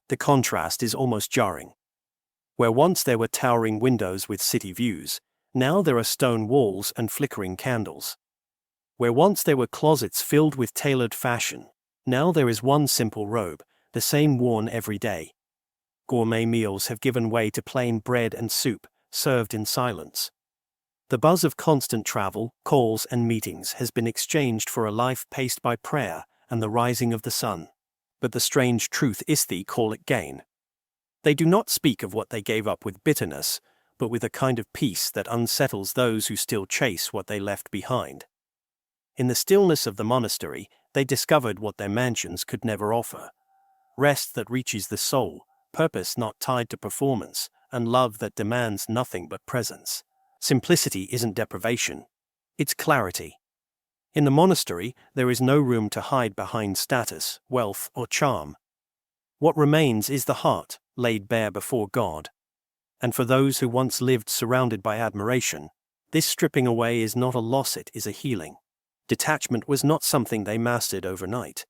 The contrast is almost jarring. Where once there were towering windows with city views, now there are stone walls and flickering candles. Where once there were closets filled with tailored fashion, now there is one simple robe, the same worn every day. Gourmet meals have given way to plain bread and soup, served in silence. The buzz of constant travel, calls and meetings has been exchanged for a life paced by prayer and the rising of the sun. But the strange truth is, they call it gain. They do not speak of what they gave up with bitterness, but with a kind of peace that unsettles those who still chase what they left behind. In the stillness of the monastery, they discovered what their mansions could never offer: rest that reaches the soul, purpose not tied to performance, and love that demands nothing but presence. Simplicity isn't deprivation. It's clarity. In the monastery, there is no room to hide behind status, wealth, or charm. What remains is the heart, laid bare before God. And for those who once lived surrounded by admiration, this stripping away is not a loss, it is a healing. Detachment was not something they mastered overnight.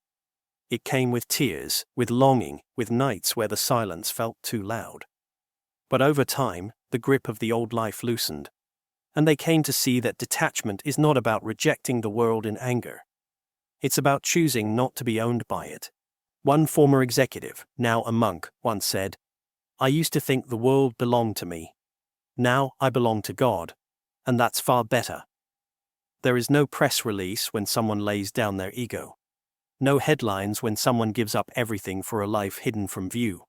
It came with tears, with longing, with nights where the silence felt too loud. But over time, the grip of the old life loosened, and they came to see that detachment is not about rejecting the world in anger. It's about choosing not to be owned by it. One former executive, now a monk, once said, "I used to think the world belonged to me. Now I belong to God, and that's far better." There is no press release when someone lays down their ego. No headlines when someone gives up everything for a life hidden from view.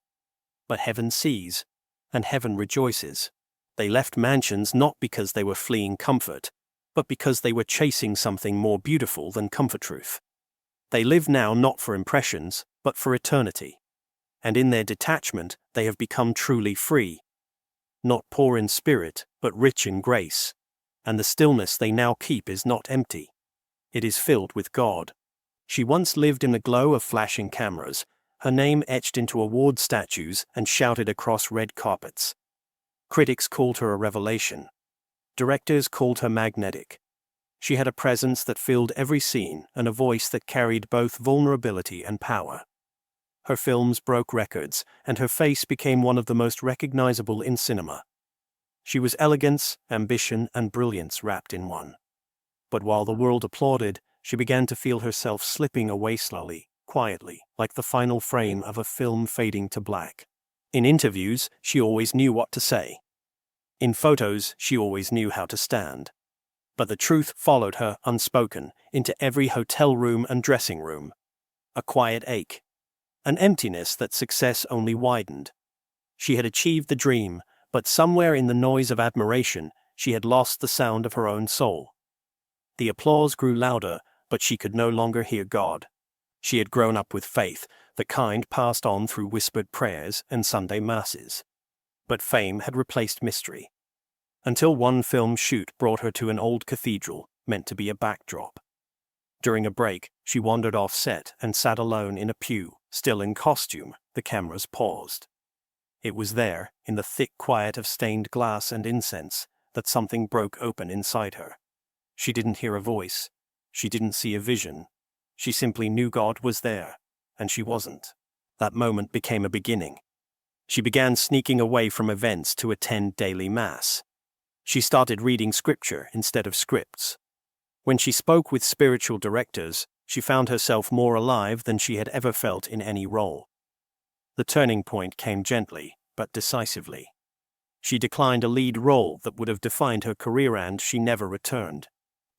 But heaven sees, and heaven rejoices. They left mansions not because they were fleeing comfort, but because they were chasing something more beautiful than comfort. Truth. They live now not for impressions, but for eternity. And in their detachment, they have become truly free. Not poor in spirit, but rich in grace. And the stillness they now keep is not empty. It is filled with God. She once lived in the glow of flashing cameras, her name etched into award statues and shouted across red carpets. Critics called her a revelation. Directors called her magnetic. She had a presence that filled every scene and a voice that carried both vulnerability and power. Her films broke records, and her face became one of the most recognizable in cinema. She was elegance, ambition, and brilliance wrapped in one. But while the world applauded, she began to feel herself slipping away slowly, quietly, like the final frame of a film fading to black. In interviews, she always knew what to say. In photos, she always knew how to stand. But the truth followed her, unspoken, into every hotel room and dressing room. A quiet ache. An emptiness that success only widened. She had achieved the dream, but somewhere in the noise of admiration, she had lost the sound of her own soul. The applause grew louder, but she could no longer hear God. She had grown up with faith, the kind passed on through whispered prayers and Sunday masses. But fame had replaced mystery. Until one film shoot brought her to an old cathedral, meant to be a backdrop. During a break, she wandered off set and sat alone in a pew, still in costume. The cameras paused. It was there, in the thick quiet of stained glass and incense, that something broke open inside her. She didn't hear a voice. She didn't see a vision. She simply knew God was there, and she wasn't. That moment became a beginning. She began sneaking away from events to attend daily mass. She started reading scripture instead of scripts. When she spoke with spiritual directors, she found herself more alive than she had ever felt in any role. The turning point came gently, but decisively. She declined a lead role that would have defined her career, and she never returned.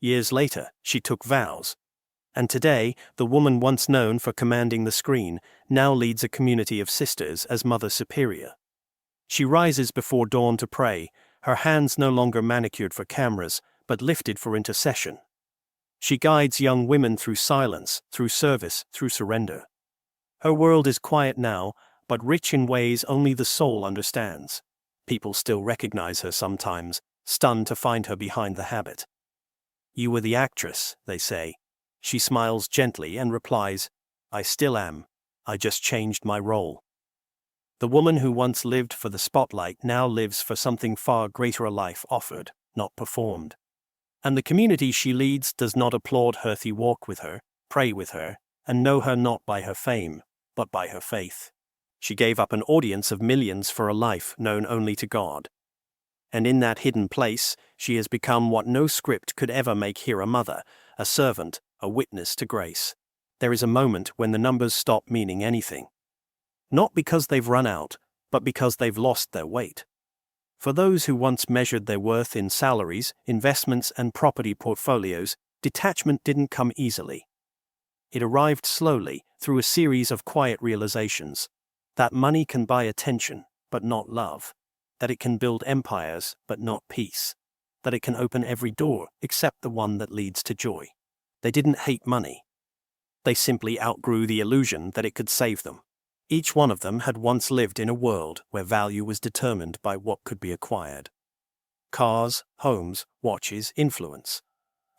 Years later, she took vows. And today, the woman once known for commanding the screen now leads a community of sisters as Mother Superior. She rises before dawn to pray, her hands no longer manicured for cameras, but lifted for intercession. She guides young women through silence, through service, through surrender. Her world is quiet now, but rich in ways only the soul understands. People still recognize her sometimes, stunned to find her behind the habit. "You were the actress," they say. She smiles gently and replies, "I still am. I just changed my role." The woman who once lived for the spotlight now lives for something far greater, a life offered, not performed. And the community she leads does not applaud her, they walk with her, pray with her, and know her not by her fame, but by her faith. She gave up an audience of millions for a life known only to God. And in that hidden place, she has become what no script could ever make her: a mother, a servant, a witness to grace. There is a moment when the numbers stop meaning anything. Not because they've run out, but because they've lost their weight. For those who once measured their worth in salaries, investments, and property portfolios, detachment didn't come easily. It arrived slowly, through a series of quiet realizations. That money can buy attention, but not love. That it can build empires, but not peace. That it can open every door, except the one that leads to joy. They didn't hate money. They simply outgrew the illusion that it could save them. Each one of them had once lived in a world where value was determined by what could be acquired. Cars, homes, watches, influence.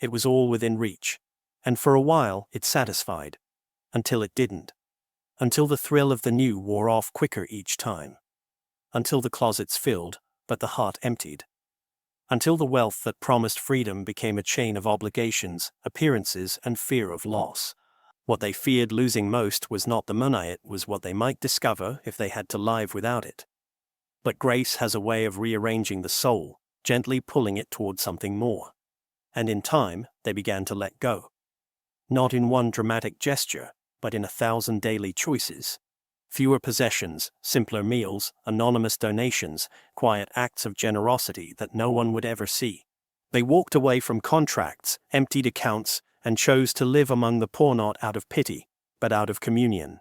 It was all within reach. And for a while, it satisfied. Until it didn't. Until the thrill of the new wore off quicker each time. Until the closets filled, but the heart emptied. Until the wealth that promised freedom became a chain of obligations, appearances, and fear of loss. What they feared losing most was not the money, it was what they might discover if they had to live without it. But grace has a way of rearranging the soul, gently pulling it toward something more. And in time, they began to let go. Not in one dramatic gesture, but in 1,000 daily choices. Fewer possessions, simpler meals, anonymous donations, quiet acts of generosity that no one would ever see. They walked away from contracts, emptied accounts, and chose to live among the poor, not out of pity, but out of communion.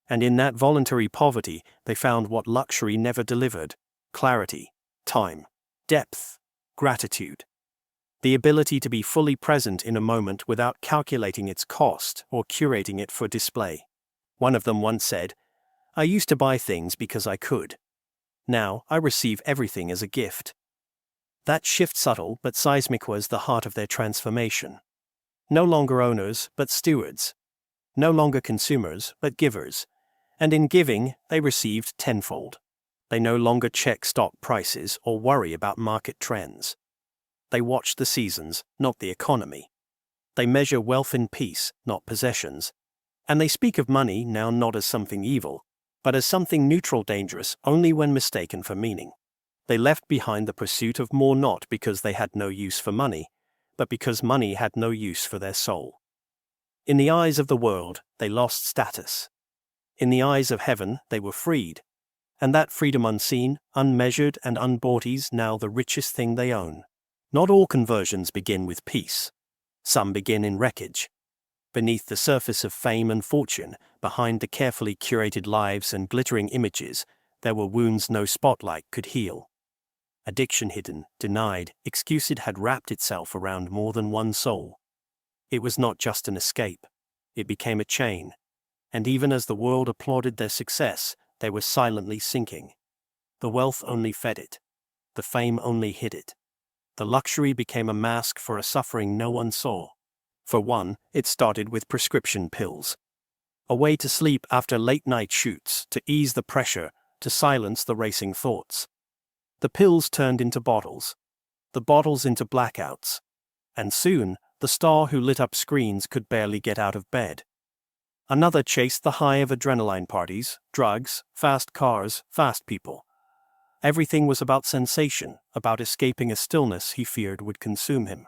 And in that voluntary poverty, they found what luxury never delivered: clarity, time, depth, gratitude. The ability to be fully present in a moment without calculating its cost or curating it for display. One of them once said, "I used to buy things because I could. Now, I receive everything as a gift." That shift, subtle but seismic, was the heart of their transformation. No longer owners, but stewards. No longer consumers, but givers. And in giving, they received tenfold. They no longer check stock prices or worry about market trends. They watch the seasons, not the economy. They measure wealth in peace, not possessions. And they speak of money now not as something evil, but as something neutral, dangerous only when mistaken for meaning. They left behind the pursuit of more, not because they had no use for money, but because money had no use for their soul. In the eyes of the world, they lost status. In the eyes of heaven, they were freed. And that freedom, unseen, unmeasured, and unbought, is now the richest thing they own. Not all conversions begin with peace. Some begin in wreckage. Beneath the surface of fame and fortune, behind the carefully curated lives and glittering images, there were wounds no spotlight could heal. Addiction hidden, denied, excused had wrapped itself around more than one soul. It was not just an escape. It became a chain. And even as the world applauded their success, they were silently sinking. The wealth only fed it. The fame only hid it. The luxury became a mask for a suffering no one saw. For one, it started with prescription pills. A way to sleep after late-night shoots, to ease the pressure, to silence the racing thoughts. The pills turned into bottles. The bottles into blackouts. And soon, the star who lit up screens could barely get out of bed. Another chased the high of adrenaline parties, drugs, fast cars, fast people. Everything was about sensation, about escaping a stillness he feared would consume him.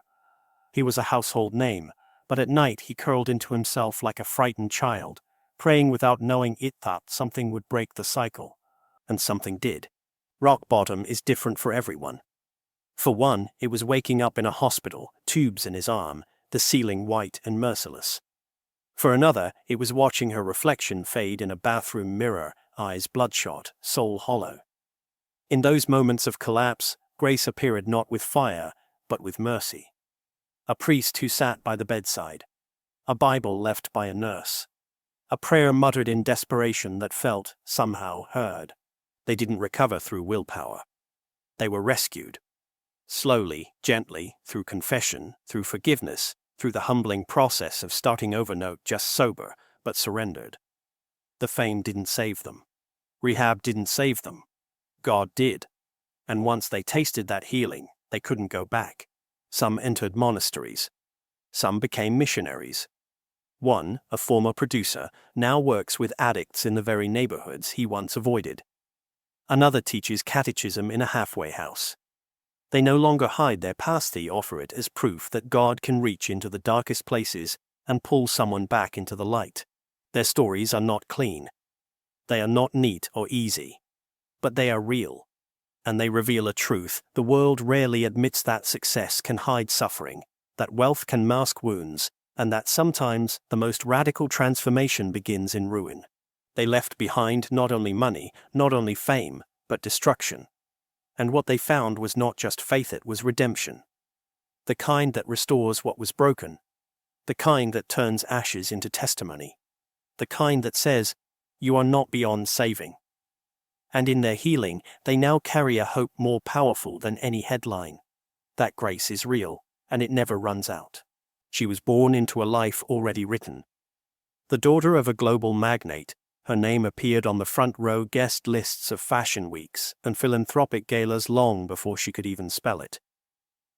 He was a household name, but at night he curled into himself like a frightened child, praying without knowing it, thought something would break the cycle. And something did. Rock bottom is different for everyone. For one, it was waking up in a hospital, tubes in his arm, the ceiling white and merciless. For another, it was watching her reflection fade in a bathroom mirror, eyes bloodshot, soul hollow. In those moments of collapse, grace appeared not with fire, but with mercy. A priest who sat by the bedside. A Bible left by a nurse. A prayer muttered in desperation that felt, somehow, heard. They didn't recover through willpower. They were rescued. Slowly, gently, through confession, through forgiveness, through the humbling process of starting over not just sober, but surrendered. The fame didn't save them. Rehab didn't save them. God did. And once they tasted that healing, they couldn't go back. Some entered monasteries. Some became missionaries. One, a former producer, now works with addicts in the very neighborhoods he once avoided. Another teaches catechism in a halfway house. They no longer hide their past, they offer it as proof that God can reach into the darkest places and pull someone back into the light. Their stories are not clean. They are not neat or easy. But they are real. And they reveal a truth the world rarely admits: that success can hide suffering, that wealth can mask wounds, and that sometimes the most radical transformation begins in ruin. They left behind not only money, not only fame, but destruction. And what they found was not just faith, it was redemption. The kind that restores what was broken. The kind that turns ashes into testimony. The kind that says, you are not beyond saving. And in their healing, they now carry a hope more powerful than any headline. That grace is real, and it never runs out. She was born into a life already written. The daughter of a global magnate, her name appeared on the front row guest lists of fashion weeks and philanthropic galas long before she could even spell it.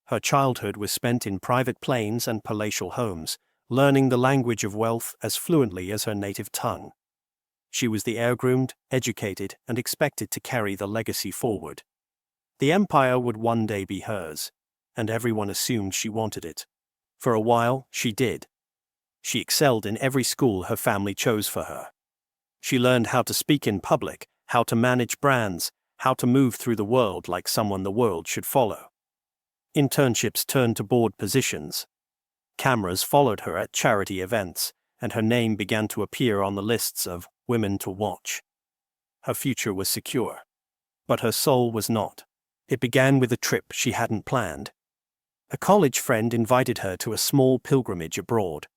Her childhood was spent in private planes and palatial homes, learning the language of wealth as fluently as her native tongue. She was the heir-groomed, educated, and expected to carry the legacy forward. The empire would one day be hers, and everyone assumed she wanted it. For a while, she did. She excelled in every school her family chose for her. She learned how to speak in public, how to manage brands, how to move through the world like someone the world should follow. Internships turned to board positions. Cameras followed her at charity events, and her name began to appear on the lists of women to watch. Her future was secure. But her soul was not. It began with a trip she hadn't planned. A college friend invited her to a small pilgrimage abroad.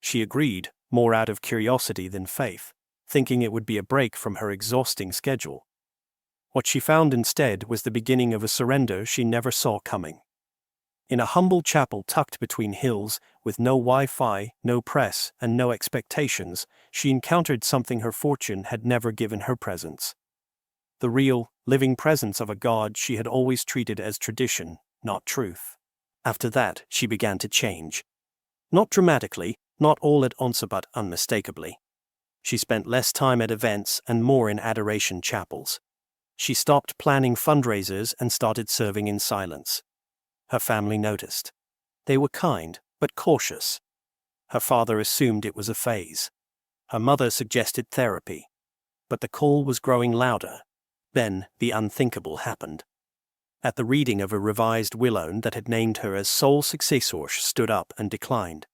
She agreed, more out of curiosity than faith, thinking it would be a break from her exhausting schedule. What she found instead was the beginning of a surrender she never saw coming. In a humble chapel tucked between hills, with no Wi-Fi, no press, and no expectations, she encountered something her fortune had never given her: presence. The real, living presence of a God she had always treated as tradition, not truth. After that, she began to change. Not dramatically, not all at once, but unmistakably. She spent less time at events and more in adoration chapels. She stopped planning fundraisers and started serving in silence. Her family noticed. They were kind, but cautious. Her father assumed it was a phase. Her mother suggested therapy. But the call was growing louder. Then, the unthinkable happened. At the reading of a revised will that had named her as sole successor, she stood up and declined.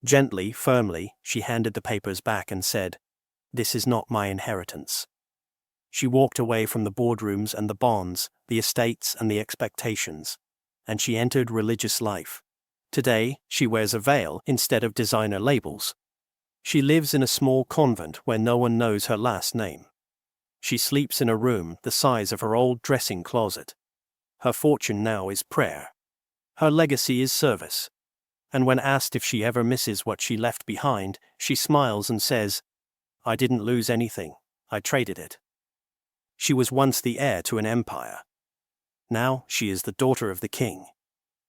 Gently, firmly, she handed the papers back and said, "This is not my inheritance." She walked away from the boardrooms and the bonds, the estates and the expectations. And she entered religious life. Today, she wears a veil instead of designer labels. She lives in a small convent where no one knows her last name. She sleeps in a room the size of her old dressing closet. Her fortune now is prayer. Her legacy is service. And when asked if she ever misses what she left behind, she smiles and says, "I didn't lose anything, I traded it." She was once the heir to an empire. Now she is the daughter of the king.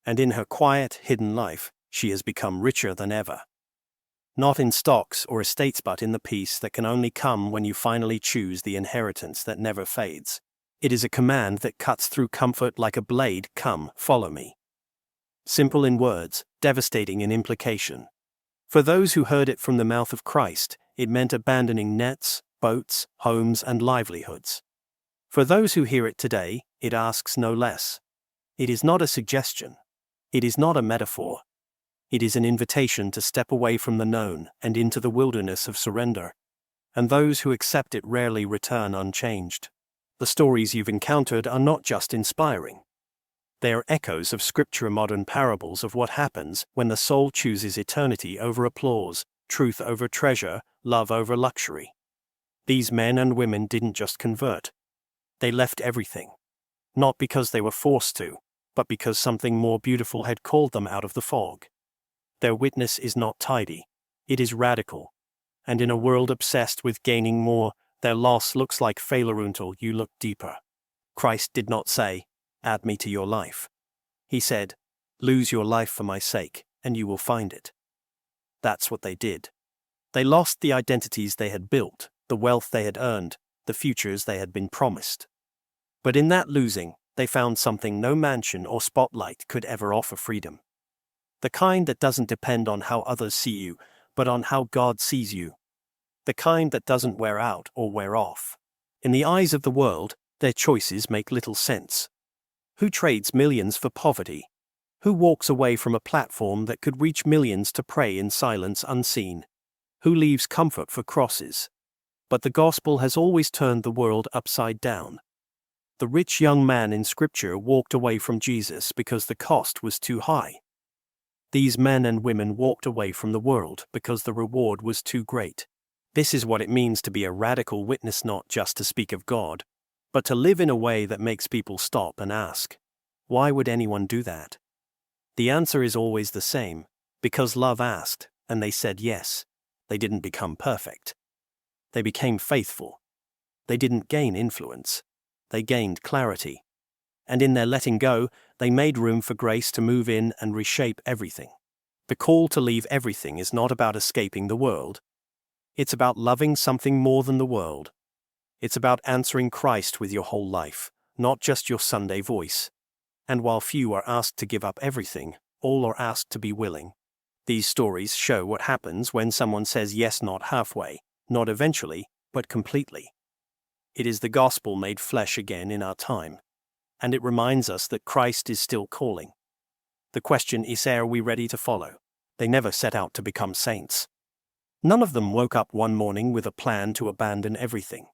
And in her quiet, hidden life, she has become richer than ever. Not in stocks or estates, but in the peace that can only come when you finally choose the inheritance that never fades. It is a command that cuts through comfort like a blade: "Come, follow me." Simple in words, devastating in implication. For those who heard it from the mouth of Christ, it meant abandoning nets, boats, homes, and livelihoods. For those who hear it today, it asks no less. It is not a suggestion. It is not a metaphor. It is an invitation to step away from the known and into the wilderness of surrender. And those who accept it rarely return unchanged. The stories you've encountered are not just inspiring. They are echoes of scripture, modern parables of what happens when the soul chooses eternity over applause, truth over treasure, love over luxury. These men and women didn't just convert. They left everything. Not because they were forced to, but because something more beautiful had called them out of the fog. Their witness is not tidy. It is radical. And in a world obsessed with gaining more, their loss looks like failure until you look deeper. Christ did not say, "Add me to your life." He said, "Lose your life for my sake, and you will find it." That's what they did. They lost the identities they had built, the wealth they had earned, the futures they had been promised. But in that losing, they found something no mansion or spotlight could ever offer: freedom. The kind that doesn't depend on how others see you, but on how God sees you. The kind that doesn't wear out or wear off. In the eyes of the world, their choices make little sense. Who trades millions for poverty? Who walks away from a platform that could reach millions to pray in silence unseen? Who leaves comfort for crosses? But the gospel has always turned the world upside down. The rich young man in Scripture walked away from Jesus because the cost was too high. These men and women walked away from the world because the reward was too great. This is what it means to be a radical witness, not just to speak of God, but to live in a way that makes people stop and ask, why would anyone do that? The answer is always the same: because love asked, and they said yes. They didn't become perfect. They became faithful. They didn't gain influence. They gained clarity. And in their letting go, they made room for grace to move in and reshape everything. The call to leave everything is not about escaping the world. It's about loving something more than the world. It's about answering Christ with your whole life, not just your Sunday voice. And while few are asked to give up everything, all are asked to be willing. These stories show what happens when someone says yes, not halfway, not eventually, but completely. It is the gospel made flesh again in our time. And it reminds us that Christ is still calling. The question is, are we ready to follow? They never set out to become saints. None of them woke up one morning with a plan to abandon everything.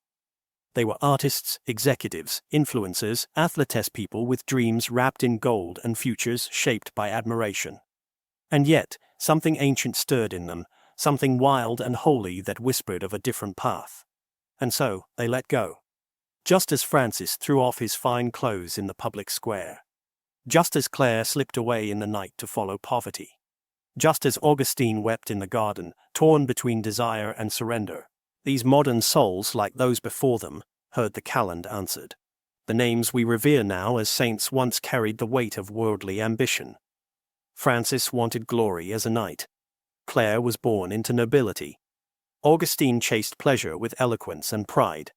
They were artists, executives, influencers, athletes, people with dreams wrapped in gold and futures shaped by admiration. And yet, something ancient stirred in them, something wild and holy that whispered of a different path. And so, they let go. Just as Francis threw off his fine clothes in the public square. Just as Claire slipped away in the night to follow poverty. Just as Augustine wept in the garden, torn between desire and surrender. These modern souls, like those before them, heard the calend answered. The names we revere now as saints once carried the weight of worldly ambition. Francis wanted glory as a knight. Claire was born into nobility. Augustine chased pleasure with eloquence and pride.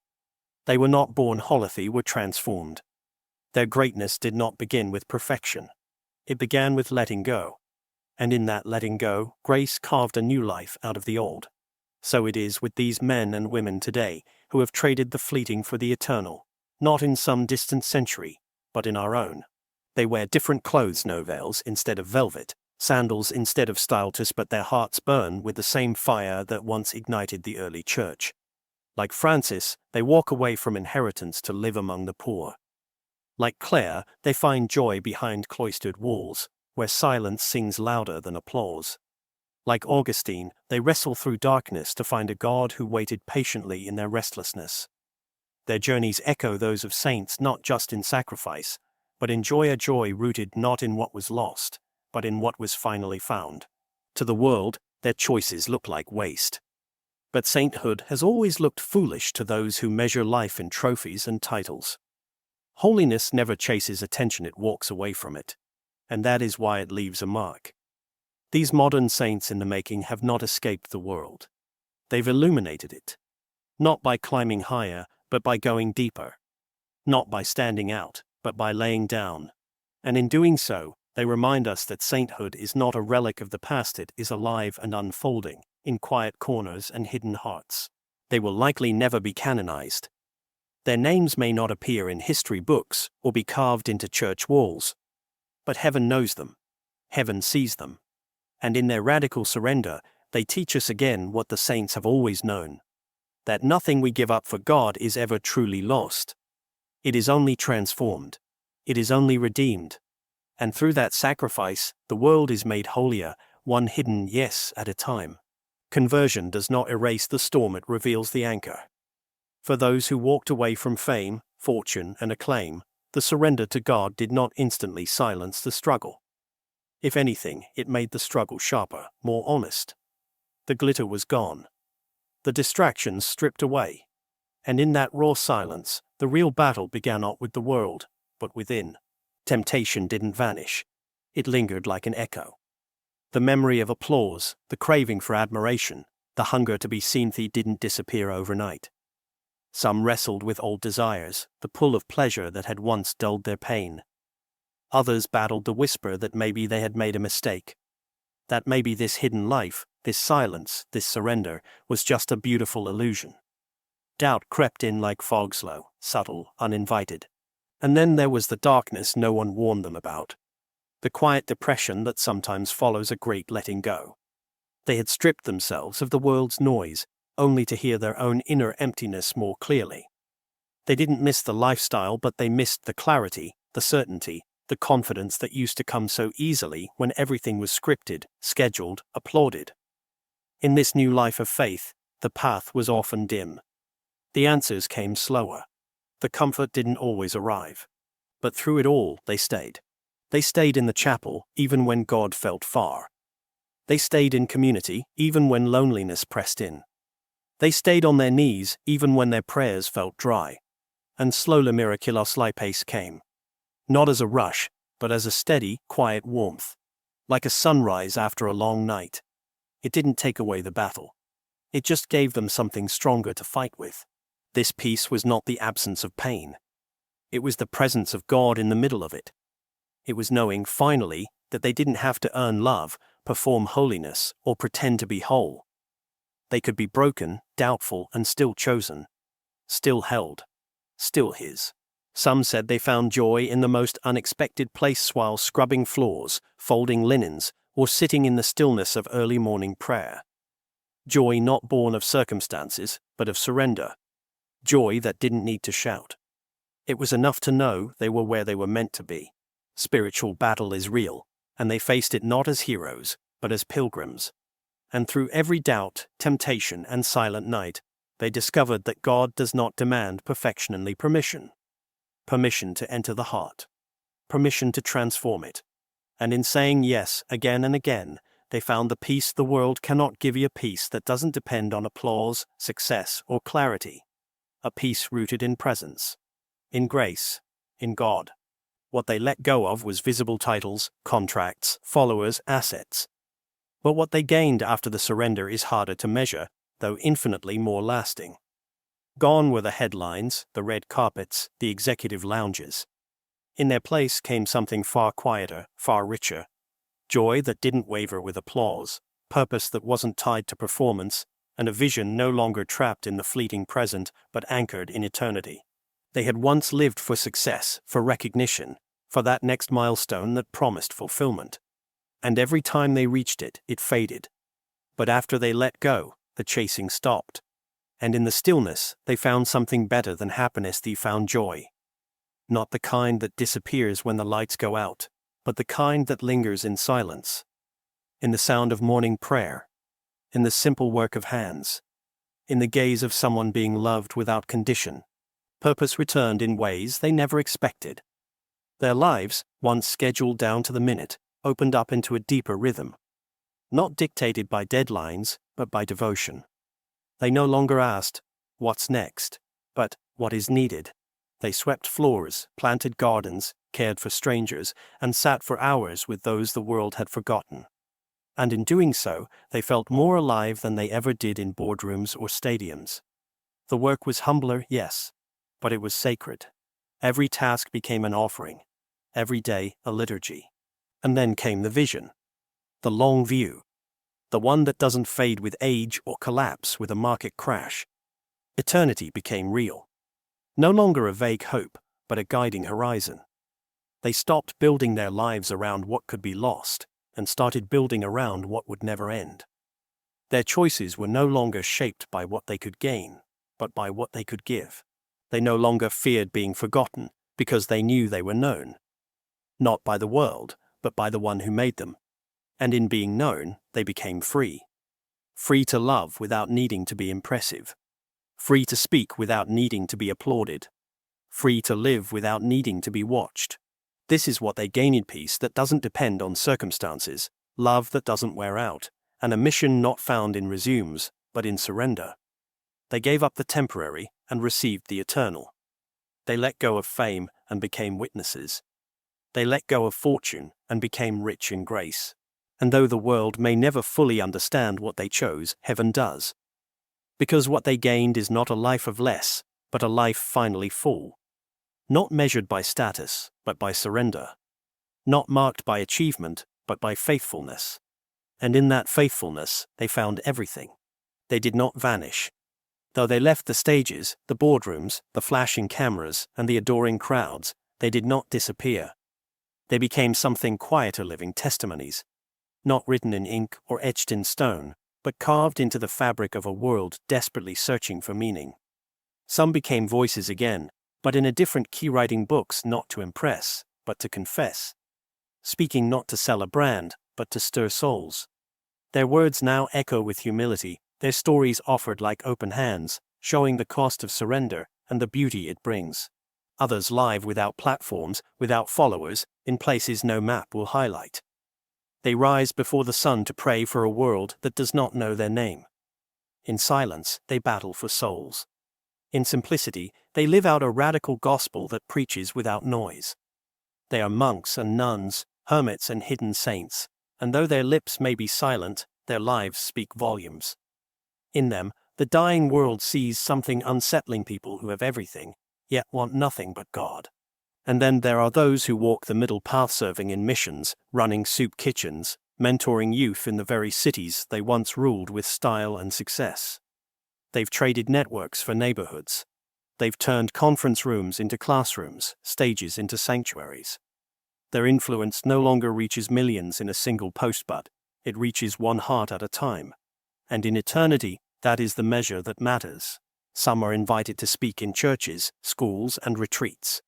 They were not born hollow, they were transformed. Their greatness did not begin with perfection. It began with letting go. And in that letting go, grace carved a new life out of the old. So it is with these men and women today who have traded the fleeting for the eternal, not in some distant century, but in our own. They wear different clothes, no veils instead of velvet, sandals instead of styltus, but their hearts burn with the same fire that once ignited the early church. Like Francis, they walk away from inheritance to live among the poor. Like Claire, they find joy behind cloistered walls, where silence sings louder than applause. Like Augustine, they wrestle through darkness to find a God who waited patiently in their restlessness. Their journeys echo those of saints, not just in sacrifice, but in joy, a joy rooted not in what was lost, but in what was finally found. To the world, their choices look like waste. But sainthood has always looked foolish to those who measure life in trophies and titles. Holiness never chases attention, it walks away from it. And that is why it leaves a mark. These modern saints in the making have not escaped the world. They've illuminated it. Not by climbing higher, but by going deeper. Not by standing out, but by laying down. And in doing so, they remind us that sainthood is not a relic of the past, it is alive and unfolding, in quiet corners and hidden hearts. They will likely never be canonized. Their names may not appear in history books or be carved into church walls, But heaven knows them. Heaven sees them. And in their radical surrender, they teach us again what the saints have always known: that nothing we give up for God is ever truly lost. It is only transformed. It is only redeemed. And through that sacrifice, the world is made holier, one hidden yes at a time. Conversion does not erase the storm, it reveals the anchor. For those who walked away from fame, fortune, and acclaim, the surrender to God did not instantly silence the struggle. If anything, it made the struggle sharper, more honest. The glitter was gone. The distractions stripped away. And in that raw silence, the real battle began not with the world, but within. Temptation didn't vanish. It lingered like an echo. The memory of applause, the craving for admiration, the hunger to be seen didn't disappear overnight. Some wrestled with old desires, the pull of pleasure that had once dulled their pain. Others battled the whisper that maybe they had made a mistake. That maybe this hidden life, this silence, this surrender, was just a beautiful illusion. Doubt crept in like fog, slow, subtle, uninvited. And then there was the darkness no one warned them about. The quiet depression that sometimes follows a great letting go. They had stripped themselves of the world's noise, only to hear their own inner emptiness more clearly. They didn't miss the lifestyle, but they missed the clarity, the certainty, the confidence that used to come so easily when everything was scripted, scheduled, applauded. In this new life of faith, the path was often dim. The answers came slower. The comfort didn't always arrive. But through it all, they stayed. They stayed in the chapel, even when God felt far. They stayed in community, even when loneliness pressed in. They stayed on their knees, even when their prayers felt dry. And slowly miraculous pace came. Not as a rush, but as a steady, quiet warmth. Like a sunrise after a long night. It didn't take away the battle. It just gave them something stronger to fight with. This peace was not the absence of pain. It was the presence of God in the middle of it. It was knowing, finally, that they didn't have to earn love, perform holiness, or pretend to be whole. They could be broken, doubtful, and still chosen. Still held. Still His. Some said they found joy in the most unexpected place while scrubbing floors, folding linens, or sitting in the stillness of early morning prayer. Joy not born of circumstances, but of surrender. Joy that didn't need to shout. It was enough to know they were where they were meant to be. Spiritual battle is real, and they faced it not as heroes, but as pilgrims. And through every doubt, temptation, and silent night, they discovered that God does not demand perfection, only permission. Permission to enter the heart. Permission to transform it. And in saying yes again and again, they found the peace the world cannot give, a peace that doesn't depend on applause, success, or clarity. A peace rooted in presence. In grace. In God. What they let go of was visible titles, contracts, followers, assets. But what they gained after the surrender is harder to measure, though infinitely more lasting. Gone were the headlines, the red carpets, the executive lounges. In their place came something far quieter, far richer. Joy that didn't waver with applause, purpose that wasn't tied to performance, and a vision no longer trapped in the fleeting present, but anchored in eternity. They had once lived for success, for recognition, for that next milestone that promised fulfillment. And every time they reached it, it faded. But after they let go, the chasing stopped. And in the stillness, they found something better than happiness. They found joy. Not the kind that disappears when the lights go out, but the kind that lingers in silence. In the sound of morning prayer. In the simple work of hands. In the gaze of someone being loved without condition. Purpose returned in ways they never expected. Their lives, once scheduled down to the minute, opened up into a deeper rhythm. Not dictated by deadlines, but by devotion. They no longer asked, "What's next?" but "What is needed?" They swept floors, planted gardens, cared for strangers, and sat for hours with those the world had forgotten. And in doing so, they felt more alive than they ever did in boardrooms or stadiums. The work was humbler, yes, but it was sacred. Every task became an offering. Every day, a liturgy. And then came the vision. The long view. The one that doesn't fade with age or collapse with a market crash. Eternity became real. No longer a vague hope, but a guiding horizon. They stopped building their lives around what could be lost, and started building around what would never end. Their choices were no longer shaped by what they could gain, but by what they could give. They no longer feared being forgotten, because they knew they were known. Not by the world, but by the one who made them. And in being known, they became free. Free to love without needing to be impressive. Free to speak without needing to be applauded. Free to live without needing to be watched. This is what they gain in peace that doesn't depend on circumstances, love that doesn't wear out, and a mission not found in resumes, but in surrender. They gave up the temporary and received the eternal. They let go of fame and became witnesses. They let go of fortune and became rich in grace. And though the world may never fully understand what they chose, heaven does. Because what they gained is not a life of less, but a life finally full. Not measured by status, but by surrender. Not marked by achievement, but by faithfulness. And in that faithfulness, they found everything. They did not vanish. Though they left the stages, the boardrooms, the flashing cameras, and the adoring crowds, they did not disappear. They became something quieter, living testimonies. Not written in ink or etched in stone, but carved into the fabric of a world desperately searching for meaning. Some became voices again, but in a different key, writing books not to impress, but to confess. Speaking not to sell a brand, but to stir souls. Their words now echo with humility, their stories offered like open hands, showing the cost of surrender and the beauty it brings. Others live without platforms, without followers, in places no map will highlight. They rise before the sun to pray for a world that does not know their name. In silence, they battle for souls. In simplicity, they live out a radical gospel that preaches without noise. They are monks and nuns, hermits and hidden saints, and though their lips may be silent, their lives speak volumes. In them, the dying world sees something unsettling: people who have everything, yet want nothing but God. And then there are those who walk the middle path, serving in missions, running soup kitchens, mentoring youth in the very cities they once ruled with style and success. They've traded networks for neighborhoods. They've turned conference rooms into classrooms, stages into sanctuaries. Their influence no longer reaches millions in a single post, but it reaches one heart at a time. And in eternity, that is the measure that matters. Some are invited to speak in churches, schools, and retreats.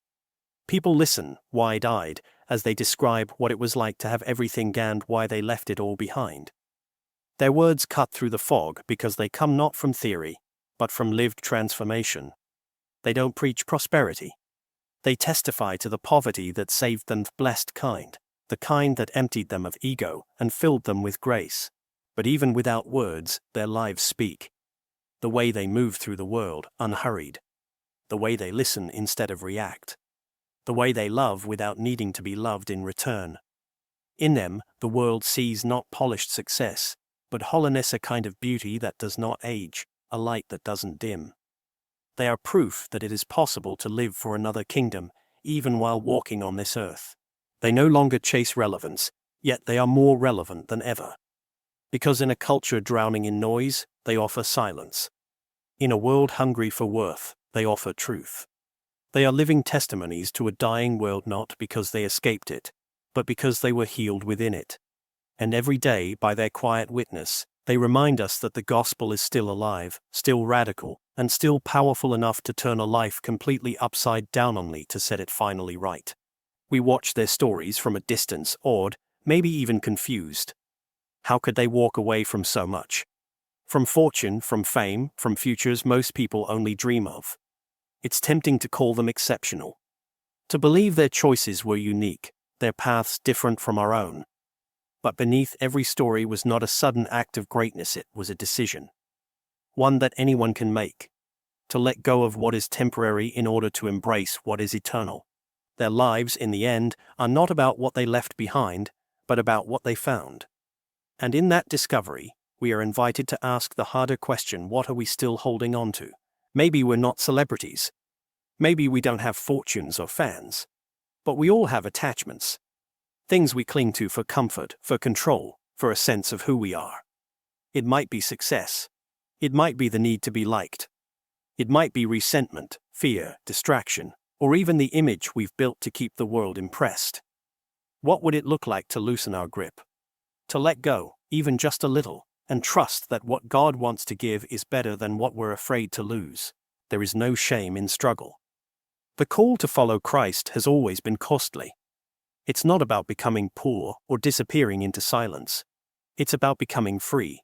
People listen, wide-eyed, as they describe what it was like to have everything and why they left it all behind. Their words cut through the fog because they come not from theory, but from lived transformation. They don't preach prosperity. They testify to the poverty that saved them, blessed kind, the kind that emptied them of ego and filled them with grace. But even without words, their lives speak. The way they move through the world, unhurried. The way they listen instead of react. The way they love without needing to be loved in return. In them, the world sees not polished success, but hollowness, a kind of beauty that does not age, a light that doesn't dim. They are proof that it is possible to live for another kingdom, even while walking on this earth. They no longer chase relevance, yet they are more relevant than ever. Because in a culture drowning in noise, they offer silence. In a world hungry for worth, they offer truth. They are living testimonies to a dying world, not because they escaped it, but because they were healed within it. And every day, by their quiet witness, they remind us that the gospel is still alive, still radical, and still powerful enough to turn a life completely upside down, only to set it finally right. We watch their stories from a distance, awed, maybe even confused. How could they walk away from so much? From fortune, from fame, from futures most people only dream of. It's tempting to call them exceptional. To believe their choices were unique, their paths different from our own. But beneath every story was not a sudden act of greatness, it was a decision. One that anyone can make. To let go of what is temporary in order to embrace what is eternal. Their lives, in the end, are not about what they left behind, but about what they found. And in that discovery, we are invited to ask the harder question: what are we still holding on to? Maybe we're not celebrities. Maybe we don't have fortunes or fans. But we all have attachments. Things we cling to for comfort, for control, for a sense of who we are. It might be success. It might be the need to be liked. It might be resentment, fear, distraction, or even the image we've built to keep the world impressed. What would it look like to loosen our grip? To let go, even just a little, and trust that what God wants to give is better than what we're afraid to lose. There is no shame in struggle. The call to follow Christ has always been costly. It's not about becoming poor or disappearing into silence. It's about becoming free.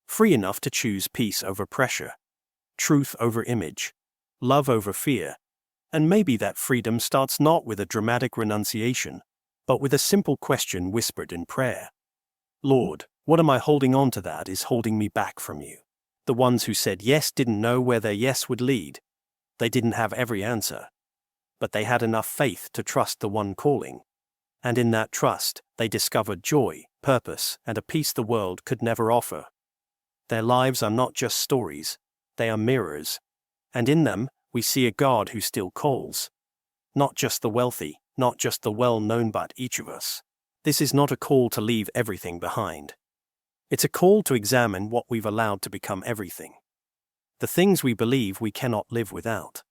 Free enough to choose peace over pressure, truth over image, love over fear. And maybe that freedom starts not with a dramatic renunciation, but with a simple question whispered in prayer. Lord, what am I holding on to that is holding me back from you? The ones who said yes didn't know where their yes would lead. They didn't have every answer. But they had enough faith to trust the one calling. And in that trust, they discovered joy, purpose, and a peace the world could never offer. Their lives are not just stories, they are mirrors. And in them, we see a God who still calls. Not just the wealthy, not just the well-known, but each of us. This is not a call to leave everything behind. It's a call to examine what we've allowed to become everything. The things we believe we cannot live without.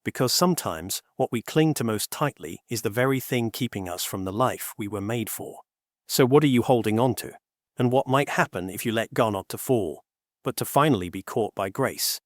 Because sometimes, what we cling to most tightly is the very thing keeping us from the life we were made for. So what are you holding on to? And what might happen if you let go not to fall, but to finally be caught by grace?